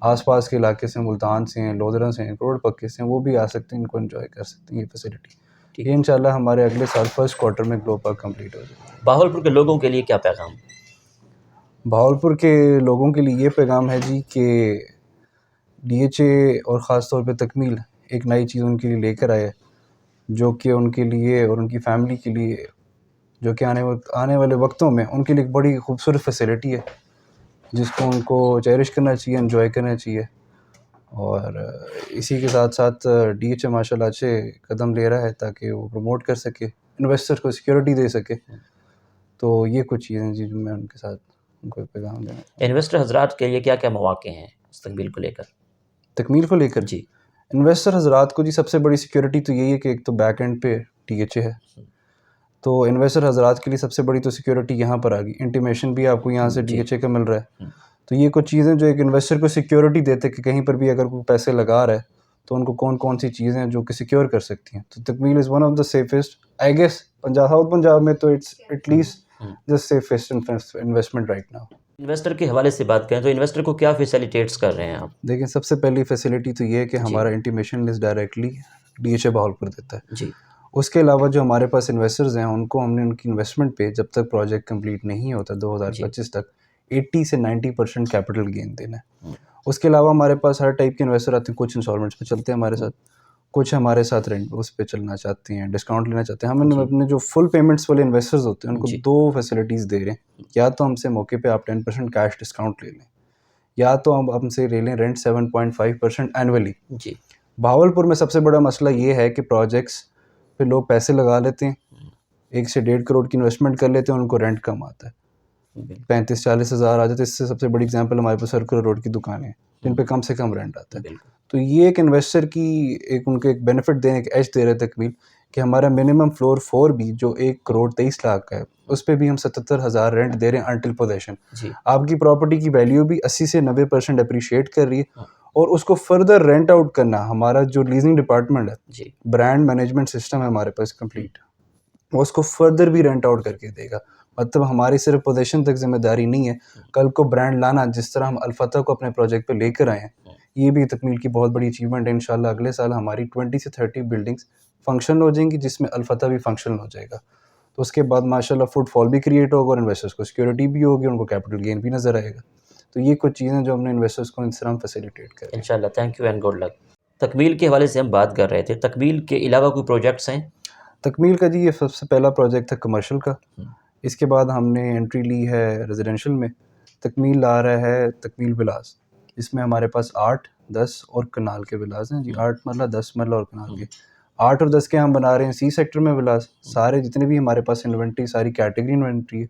Speaker 3: आसपास के इलाके से, मुल्तान से हैं, लोधरा से हैं, करोड़ पक्के से हैं, वो भी आ सकते हैं, इनको एंजॉय कर सकते हैं ये फैसिलिटी। ये इंशाल्लाह हमारे अगले साल फर्स्ट क्वार्टर में ग्लो पार्क कंप्लीट हो जाएगा।
Speaker 1: बहावलपुर के लोगों के लिए क्या पैगाम?
Speaker 3: बहावलपुर के लोगों के लिए ये पैगाम है जी कि DHA और ख़ास तौर पे तकमील एक नई चीज़ उनके लिए लेकर आए, जो कि उनके लिए और उनकी फैमिली के लिए, जो कि आने वाले वक्तों में उनके लिए एक बड़ी खूबसूरत फैसिलिटी है जिसको उनको चेरिश करना चाहिए, एंजॉय करना चाहिए। और इसी के साथ साथ DHA माशाल्लाह अच्छे कदम ले रहा है ताकि वो प्रमोट कर सके, इन्वेस्टर को सिक्योरिटी दे सके। तो ये कुछ चीज़ें जी जो मैं उनके साथ उनको पैगाम देना।
Speaker 1: इन्वेस्टर हजरात के लिए क्या क्या मौके हैं तकमील को लेकर?
Speaker 3: तकमील को लेकर
Speaker 1: जी,
Speaker 3: इन्वेस्टर हजरात को जी सबसे बड़ी सिक्योरिटी तो यही है कि एक तो बैक एंड पे DHA है, तो इन्वेस्टर हजरात के लिए सबसे बड़ी तो सिक्योरिटी यहाँ पर आ गई। इंटीमेशन भी आपको यहाँ से DHA का मिल रहा है। तो ये कुछ चीज़ें जो एक इन्वेस्टर को सिक्योरिटी देते कि कहीं पर भी अगर कोई पैसे लगा रहा है तो उनको कौन कौन सी चीज़ें हैं जो कि सिक्योर कर सकती हैं। तो Takmeel is one of the safest, I guess south Punjab में तो it's at least the safest investment right now.
Speaker 1: Investor के हवाले से बात करें तो इन्वेस्टर को क्या फैसिलिटेट्स कर रहे हैं आप?
Speaker 3: देखिए सबसे पहली फैसिलिटी तो ये है कि हमारा intimation list directly DHA Bahawalpur देता है
Speaker 1: जी।
Speaker 3: उसके अलावा जो हमारे पास इन्वेस्टर्स हैं उनको हमने उनकी इन्वेस्टमेंट पे जब तक प्रोजेक्ट कंप्लीट नहीं होता 2025 तक 80 से 90% कैपिटल गेन देना है। उसके अलावा हमारे पास हर टाइप के इन्वेस्टर आते हैं, कुछ इंस्टॉलमेंट्स पे चलते हैं हमारे साथ, कुछ हमारे साथ रेंट उस पे चलना चाहते हैं, डिस्काउंट लेना चाहते हैं। हम अपने जो फुल पेमेंट्स वाले इन्वेस्टर्स होते हैं उनको दो फैसिलिटीज़ दे रहे हैं, या तो हमसे मौके पे आप 10% कैश डिस्काउंट ले लें, या तो हम हमसे ले लें रेंट 7.5% एनुअली।
Speaker 1: जी।
Speaker 3: बहावलपुर में सबसे बड़ा मसला ये है कि प्रोजेक्ट्स पे लोग पैसे लगा लेते हैं, 1 से 1.5 करोड़ की इन्वेस्टमेंट कर लेते हैं, उनको रेंट कम आता है, 35-40 हज़ार आ जाते हैं। इससे सबसे बड़ी एग्जांपल हमारे पास सर्कुलर रोड की दुकानें हैं जिन पे कम से कम रेंट आता है। तो ये एक इन्वेस्टर की एक उनको एक बेनिफिट देने के एज दे रहे तकमील कि हमारा मिनिमम फ्लोर 4 भी जो 1 करोड़ 23 लाख का है उस पर भी हम 77,000 रेंट दे रहे हैं अनटिल पोजेशन। आपकी प्रॉपर्टी की वैल्यू भी 80 से 90% अप्रिशिएट कर रही है और उसको फर्दर रेंट आउट करना। हमारा जो लीजिंग डिपार्टमेंट है
Speaker 1: जी,
Speaker 3: ब्रांड मैनेजमेंट सिस्टम है हमारे पास कंप्लीट, वो उसको फर्दर भी रेंट आउट करके देगा। मतलब हमारी सिर्फ पोजीशन तक जिम्मेदारी नहीं है, कल को ब्रांड लाना, जिस तरह हम अल्फता को अपने प्रोजेक्ट पे लेकर आए हैं, ये भी तकमील की बहुत बड़ी अचीवमेंट है। इंशाल्लाह अगले साल हमारी 20 से 30 बिल्डिंग्स फंक्शनल हो जाएंगी, जिसमें अल्फता भी फंक्शनल हो जाएगा। तो उसके बाद माशाल्लाह फुटफॉल भी क्रिएट होगा और इन्वेस्टर्स को सिक्योरिटी भी होगी, उनको कैपिटल गेन भी नज़र आएगा। तो ये कुछ चीज़ें जो हमने इन्वेस्टर्स को इस तरह हम फैसिलिटेट करें।
Speaker 1: इंशाल्लाह। Thank you and good luck. Takmeel के हवाले से हम बात कर रहे थे, तकमील के अलावा कोई प्रोजेक्ट्स हैं?
Speaker 3: तकमील का जी ये सबसे पहला प्रोजेक्ट था कमर्शियल का। इसके बाद हमने एंट्री ली है रेजिडेंशियल में। तकमील ला रहा है तकमील विलास। इसमें हमारे पास 8, 10 और कनाल के विलास हैं जी। 8 मरला, 10 मरला और कनाल के 8 और 10 के हम बना रहे हैं सी सेक्टर में विलास। सारे जितने भी हमारे पास इन्वेंट्री, सारी कैटेगरी इन्वेंट्री है,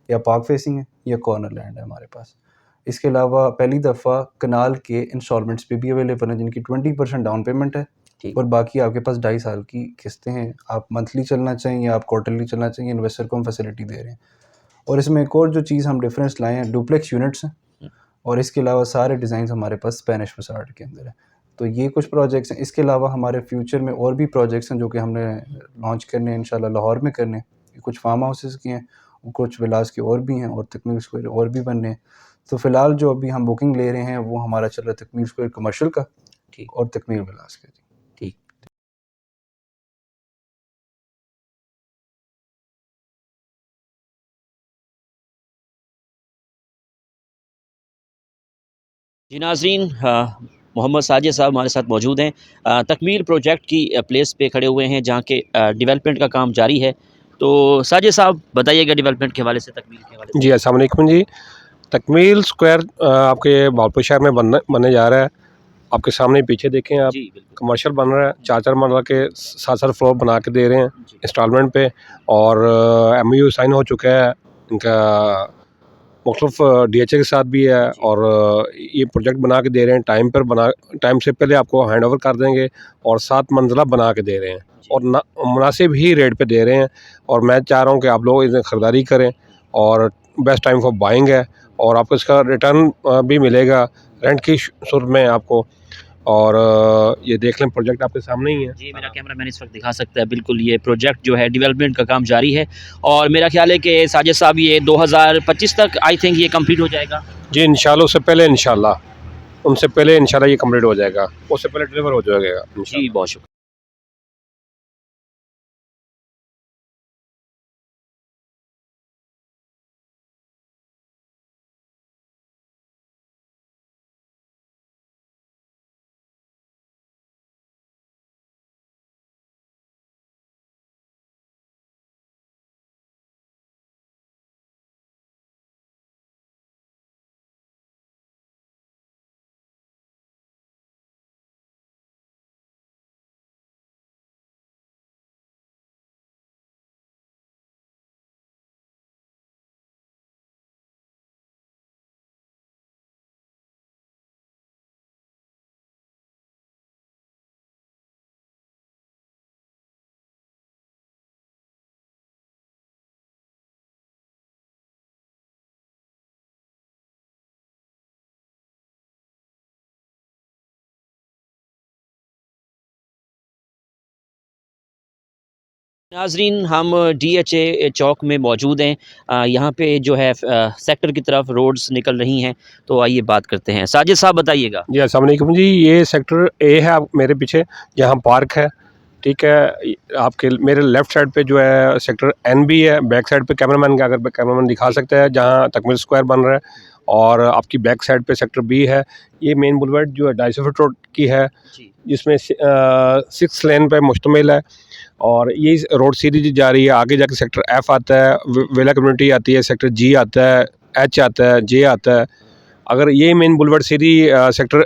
Speaker 3: या पार्क फेसिंग है या कॉर्नर लैंड है हमारे पास। इसके अलावा पहली दफ़ा कनाल के इंस्टॉलमेंट्स पे भी अवेलेबल हैं, जिनकी 20% डाउन पेमेंट है और बाकी आपके पास 2.5 साल की किस्तें हैं। आप मंथली चलना चाहिए या आप क्वार्टरली चलना चाहिए, इन्वेस्टर को हम फैसिलिटी दे रहे हैं। और इसमें एक और जो चीज़ हम डिफरेंस लाए हैं, डुप्लेक्स यूनिट्स हैं और इसके अलावा सारे डिज़ाइन हमारे पास स्पेनिश फसाड के अंदर है। तो ये कुछ प्रोजेक्ट्स हैं। इसके अलावा हमारे फ्यूचर में और भी प्रोजेक्ट्स हैं जो कि हमने लॉन्च करने हैं इंशाल्लाह, लाहौर में करने हैं। कुछ फार्म हाउसेस के हैं, कुछ विलास के और भी हैं और तकमील स्क्वायर और भी बनने हैं। तो फ़िलहाल जो अभी हम बुकिंग ले रहे हैं वो हमारा चल रहा है तकमील स्क्वायर कमर्शियल का और तकमील विलास का।
Speaker 1: ठीक। जी नाज़रीन, मोहम्मद साजिद साहब हमारे साथ मौजूद हैं। तकमील प्रोजेक्ट की प्लेस पे खड़े हुए हैं जहाँ के डेवलपमेंट का काम जारी है। तो साजिद साहब बताइएगा डेवलपमेंट के हवाले से, तकमील के हवाले से।
Speaker 2: जी अस्सलाम वालेकुम जी। तकमील स्क्वायर आपके भावलपुर शहर में बनने जा रहा है। आपके सामने पीछे देखें आप,
Speaker 1: जी बिल्कुल।
Speaker 2: कमर्शियल बन रहा है। 4-4 मरला के 7-7 फ्लोर बना के दे रहे हैं इंस्टॉलमेंट पे, और MOU साइन हो चुका है इनका मुख्तलिफ DHA के साथ भी है। और ये प्रोजेक्ट बना के दे रहे हैं, टाइम से पहले आपको हैंड ओवर कर देंगे और 7 मंजिला बना के दे रहे हैं और मुनासिब ही रेट पे दे रहे हैं। और मैं चाह रहा हूँ कि आप लोग इसे ख़रीदारी करें और बेस्ट टाइम फॉर बाइंग है, और आपको इसका रिटर्न भी मिलेगा रेंट की सूरत में आपको। और ये देख लें, प्रोजेक्ट आपके सामने ही है।
Speaker 1: जी मेरा कैमरामैन इस वक्त दिखा सकता है। बिल्कुल ये प्रोजेक्ट जो है डेवलपमेंट का काम जारी है और मेरा ख्याल है कि साजिद साहब ये 2025 तक आई थिंक ये कंप्लीट हो जाएगा।
Speaker 2: जी इंशाल्लाह, उनसे पहले इंशाल्लाह ये कंप्लीट हो जाएगा, उससे पहले डिलीवर हो जाएगा
Speaker 1: जी
Speaker 2: इंशाल्लाह।
Speaker 1: बहुत शुक्रिया। नाजरीन, हम DHA चौक में मौजूद हैं। यहाँ पे जो है सेक्टर की तरफ रोड्स निकल रही हैं, तो आइए बात करते हैं। साजिद साहब बताइएगा।
Speaker 2: जी अस्सलाम वालेकुम जी। ये सेक्टर A है, आप मेरे पीछे यहाँ पार्क है, ठीक है। आपके मेरे लेफ़्ट साइड पे जो है सेक्टर NB है। बैक साइड पे कैमरामैन का, अगर कैमरामैन दिखा सकता है, जहाँ तकमील स्क्वायर बन रहा है। और आपकी बैक साइड पे सेक्टर B है। ये मेन बुलवर्ड जो है 250 फीट रोड की है, जिसमें 6 लेन पे मुश्तमिल है। और ये रोड सीरीज जा रही है, आगे जाके सेक्टर F आता है, वेला कम्युनिटी आती है, सेक्टर G आता है, H आता है, J आता है। अगर ये मेन बुलवर्ड सीधी सेक्टर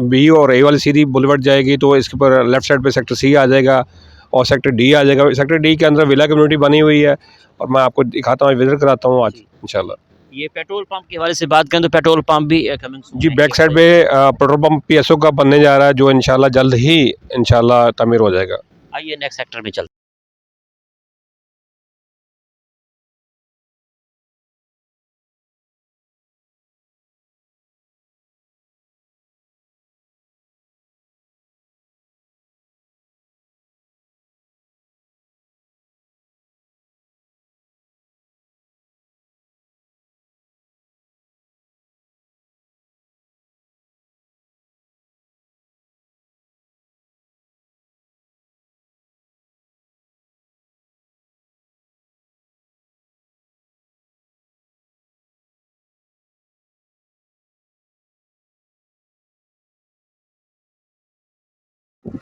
Speaker 2: B और A वाली सीधी बुलवर्ड जाएगी तो इसके ऊपर लेफ्ट साइड पे सेक्टर C आ जाएगा और सेक्टर D आ जाएगा। सेक्टर D के अंदर विला कम्युनिटी बनी हुई है और मैं आपको दिखाता हूँ, विजिट कराता हूँ आज इंशाल्लाह।
Speaker 1: ये पेट्रोल पंप के हवाले से बात करें तो पेट्रोल पंप भी कमिंग सून
Speaker 2: जी
Speaker 1: है।
Speaker 2: बैक साइड पे पेट्रोल पंप PSO का बनने जा रहा है, जो इंशाल्लाह जल्द ही इंशाल्लाह तामीर हो जाएगा।
Speaker 1: आइए नेक्स्ट सेक्टर में चलते हैं।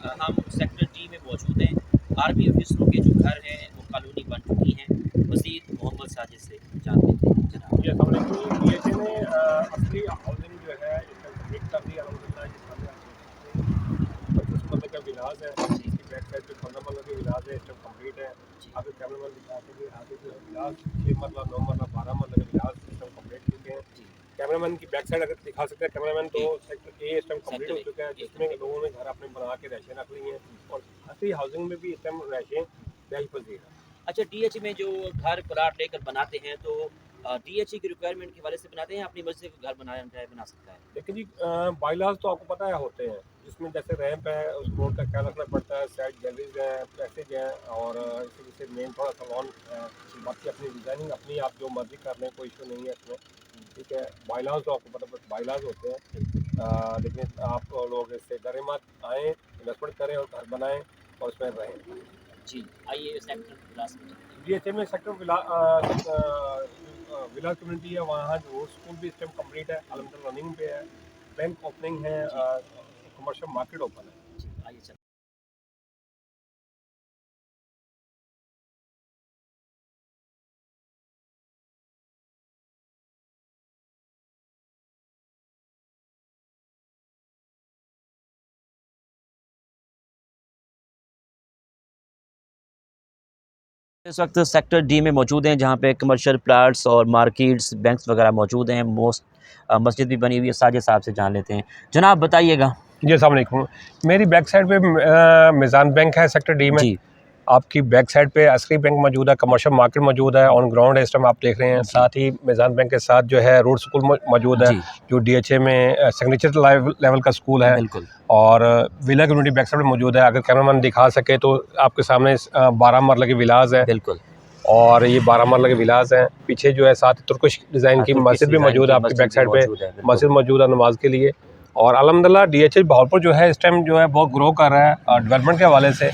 Speaker 1: हम सेक्टर डी में मौजूद हैं। आर्मी ऑफिसरों के जो घर हैं वो कॉलोनी बन चुकी हैं। मज़ीद मोहम्मद साजिद से जान लेते हैं जनाब।
Speaker 2: ये हमने DHA ने असली हाउसिंग जो है कंप्लीट कर दी अल्हम्दुलिल्लाह। ये सामने 25 मरले का विलास है, इसकी बैक साइड पे 15 मरले का विलास है, इस टाइम कंप्लीट है। आगे कैमरामैन दिखाते हैं आगे जो विलास 6 मरला 9 मरला 12 मरले का विलास इस टाइम कंप्लीट चुके हैं। कैमरामैन की बैक साइड अगर दिखा सकते हैं कैमरामैन, तो सेक्टर ए इस टाइम कंप्लीट हो चुका है, जिसमें लोगों ने घर अपने बना के रैशें रख ली हैं और असली हाउसिंग में भी इस टाइम रैशें रह पजीर है।
Speaker 1: अच्छा, DHA में जो घर प्लाट लेकर बनाते हैं तो DHA की रिक्वायरमेंट के वाले से बनाते हैं, अपनी मर्जी से घर बनाया जाए बना सकता है?
Speaker 2: लेकिन जी बाइलाज तो आपको पता है होते हैं, जिसमें जैसे रैंप है उस रोड का ख्याल रखना पड़ता है, साइड गैलरीज हैं, पैसेज हैं और इसी वजह से मेन थोड़ा सा लॉन है। बाकी अपनी डिज़ाइनिंग अपनी आप जो मर्जी कर लें, कोई इशू नहीं है इसमें, ठीक है। बाइलाज तो आपको पता बाइलाज होते हैं, लेकिन आप लोग इससे डरे मत, आएँ इन्वेस्टमेंट करें और घर बनाएँ और उसमें रहें।
Speaker 1: जी, आइए सेक्टर विलास में चलते हैं।
Speaker 2: DHA में सेक्टर विला कम्युनिटी है, वहाँ जो स्कूल भी इस टाइम कंप्लीट है, अल्हम्दुलिल्लाह रनिंग पे है, बैंक ओपनिंग है, कमर्शियल मार्केट ओपन है।
Speaker 1: जी, आइए चलते हैं। इस वक्त सेक्टर डी में मौजूद हैं, जहाँ पे कमर्शियल प्लाट्स और मार्केट्स, बैंक्स वगैरह मौजूद हैं। मस्जिद भी बनी हुई है। साजिद साहब से जान लेते हैं। जनाब बताइएगा।
Speaker 2: जी अस्सलाम वालेकुम। मेरी बैक साइड पे मिज़ान बैंक है सेक्टर डी में।
Speaker 1: जी,
Speaker 2: आपकी बैक साइड पे असली बैंक मौजूद है, कमर्शियल मार्केट मौजूद है, ऑन ग्राउंड है इस टाइम आप देख रहे हैं। साथ ही मिज़ान बैंक के साथ जो है रोड स्कूल मौजूद है,
Speaker 1: जी,
Speaker 2: जो DHA में सिग्नेचर लेवल का स्कूल है।
Speaker 1: बिल्कुल।
Speaker 2: और विला कम्युनिटी बैक साइड में मौजूद है। अगर कैमरामैन दिखा सके तो आपके सामने 12 मरले की विलास है
Speaker 1: बिल्कुल।
Speaker 2: और ये 12 मरले के विलास हैं। पीछे जो है साथ तुर्किश डिज़ाइन की
Speaker 1: तुर्किश
Speaker 2: मस्जिद भी
Speaker 1: डिज़ाइन
Speaker 2: मौजूद
Speaker 1: की
Speaker 2: है, आपकी
Speaker 1: मस्जिद
Speaker 2: बैक
Speaker 1: भी
Speaker 2: साइड पे
Speaker 1: मौजूद है, बिल्कुल।
Speaker 2: मस्जिद मौजूद है नमाज के लिए। और अल्हम्दुलिल्लाह DHA भावलपुर जो है इस टाइम जो है बहुत ग्रो कर रहा है और डेवलपमेंट के हवाले से।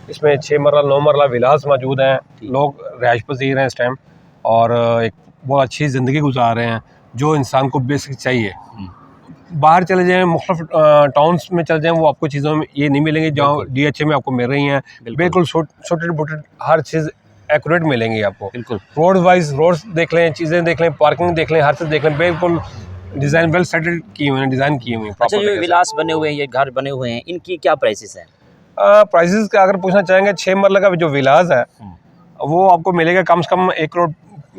Speaker 2: इसमें 6 मरला 9 मरला विलास मौजूद हैं, लोग रहायश पजीर हैं इस टाइम और एक बहुत अच्छी ज़िंदगी गुजार रहे हैं, जो इंसान को बेसिक चाहिए। बाहर चले जाएँ, मुख्तलिफ टाउन्स में चले जाएँ, वो आपको चीज़ों में ये नहीं मिलेंगी जहाँ DHA में आपको मिल रही हैं। बिल्कुल छोटे बूटेड हर चीज़ एक्यूरेट मिलेंगी आपको।
Speaker 1: बिल्कुल।
Speaker 2: रोड वाइज रोड्स देख लें, चीज़ें देख लें, पार्किंग देख लें, हर चीज़ देख लें, बिल्कुल डिज़ाइन वेल सेटेड किए हुए हैं, डिज़ाइन किए हुए हैं
Speaker 1: अच्छा,
Speaker 2: प्रॉपर
Speaker 1: जो
Speaker 2: तरीके से।
Speaker 1: विलास बने हुए हैं, ये घर बने हुए हैं, इनकी क्या प्राइसेस हैं?
Speaker 2: प्राइसेस का अगर पूछना चाहेंगे, 6 मरला का जो विलास है वो आपको मिलेगा कम से कम 1 करोड़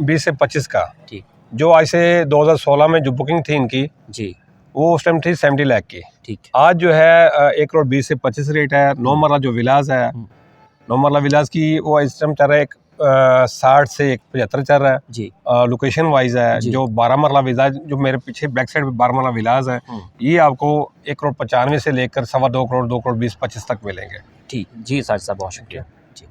Speaker 2: 20 से 25 का।
Speaker 1: ठीक।
Speaker 2: जो आज से 2016 में जो बुकिंग थी इनकी,
Speaker 1: जी,
Speaker 2: वो उस टाइम थी 70 लाख की।
Speaker 1: ठीक।
Speaker 2: आज जो है 1 करोड़ 20 से 25 रेट है। 9 मरला जो विलास है, 9 मरला विलास की वो इस टाइम चल रहा है 60 से 75 चल रहा है।
Speaker 1: जी,
Speaker 2: लोकेशन वाइज है।
Speaker 1: जी।
Speaker 2: जो 12 मरला विलास जो मेरे पीछे बैक साइड पे 12 मरला विलास है, ये आपको 1 करोड़ 95 से लेकर 2.25 करोड़ 2 करोड़ 20-25 तक मिलेंगे।
Speaker 1: ठीक। जी साजिद साहब, बहुत शुक्रिया। जी।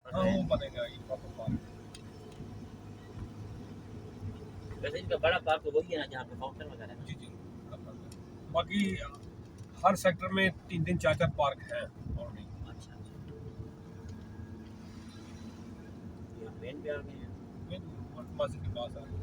Speaker 2: हाँ वो बनेगा ये प्रॉपर पार्क।
Speaker 1: वैसे इनका बड़ा पार्क तो वही है ना जहाँ पे फाउंटेन वगैरह है।
Speaker 2: जी जी। बाकी हर सेक्टर में 3-3 4-4 पार्क हैं और नहीं।
Speaker 1: अच्छा अच्छा, यहाँ मेन पे आ गए हैं।
Speaker 2: मस्जिद के पास आ गए।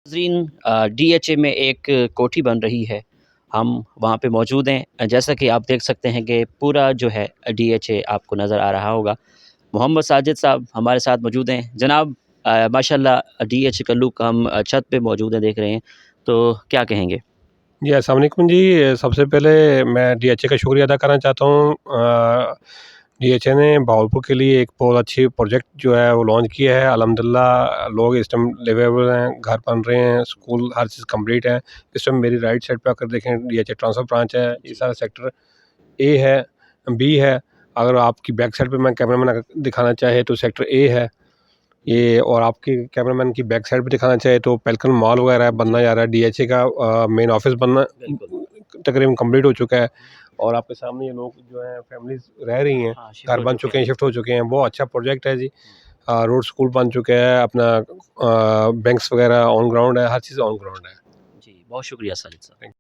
Speaker 1: नाज़रीन, DHA में एक कोठी बन रही है, हम वहाँ पे मौजूद हैं। जैसा कि आप देख सकते हैं कि पूरा जो है DHA आपको नज़र आ रहा होगा। मोहम्मद साजिद साहब हमारे साथ मौजूद हैं। जनाब, माशाल्लाह DHA का लुक हम छत पे मौजूद हैं देख रहे हैं, तो क्या कहेंगे?
Speaker 2: जी अस्सलाम वालेकुम जी। सबसे पहले मैं DHA का शुक्रिया अदा करना चाहता हूँ। DHA ने भावलपुर के लिए एक बहुत अच्छी प्रोजेक्ट जो है वो लॉन्च किया है। अल्हम्दुलिल्लाह लोग इस टाइम लिवेबल हैं, घर बन रहे हैं, स्कूल हर चीज़ कंप्लीट है। इस टाइम मेरी राइट साइड पे आकर देखें DHA ट्रांसफ़र ब्रांच है। ये सारा सेक्टर ए है, बी है। अगर आपकी बैक साइड पे मैं कैमरामैन अगर दिखाना चाहे तो सेक्टर ए है ये, और आपके कैमरामैन की बैक साइड पे दिखाना चाहे तो पेल्कन मॉल वगैरह बनना जा रहा है। DHA का मेन ऑफिस बनना तकरीबन कंप्लीट हो चुका है, और आपके सामने ये लोग जो है फैमिलीज रह रही हैं, घर बन चुके हैं, शिफ्ट हो चुके हैं। बहुत अच्छा प्रोजेक्ट है जी। रोड स्कूल बन चुके हैं, अपना बैंक्स वगैरह ऑन ग्राउंड है, हर चीज़ ऑन ग्राउंड है
Speaker 1: जी, बहुत शुक्रिया साजिद साहब।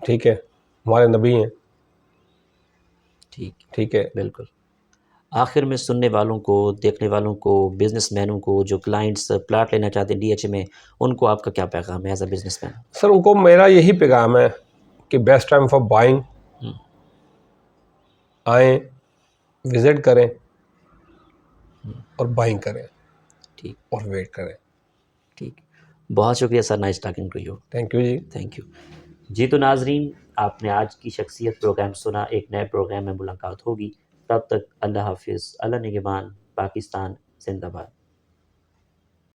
Speaker 2: ठीक है, हमारे नबी हैं।
Speaker 1: ठीक
Speaker 2: है,
Speaker 1: बिल्कुल। आखिर में सुनने वालों को, देखने वालों को, बिजनेसमैनों को, जो क्लाइंट्स प्लाट लेना चाहते हैं DHA में, उनको आपका क्या पैगाम है एज अ बिजनेसमैन?
Speaker 2: सर उनको मेरा यही पैगाम है कि बेस्ट टाइम फॉर बाइंग, आएँ, विज़िट करें और बाइंग करें।
Speaker 1: ठीक,
Speaker 2: और वेट करें।
Speaker 1: ठीक। बहुत शुक्रिया sir, nice talking to you.
Speaker 2: Thank you जी।
Speaker 1: Thank you. जी तो नाजरीन, आपने आज की शख्सियत प्रोग्राम सुना। एक नए प्रोग्राम में मुलाकात होगी। तब तक अल्लाह हाफिज़, अल्लाह निगहबान, पाकिस्तान जिंदाबाद।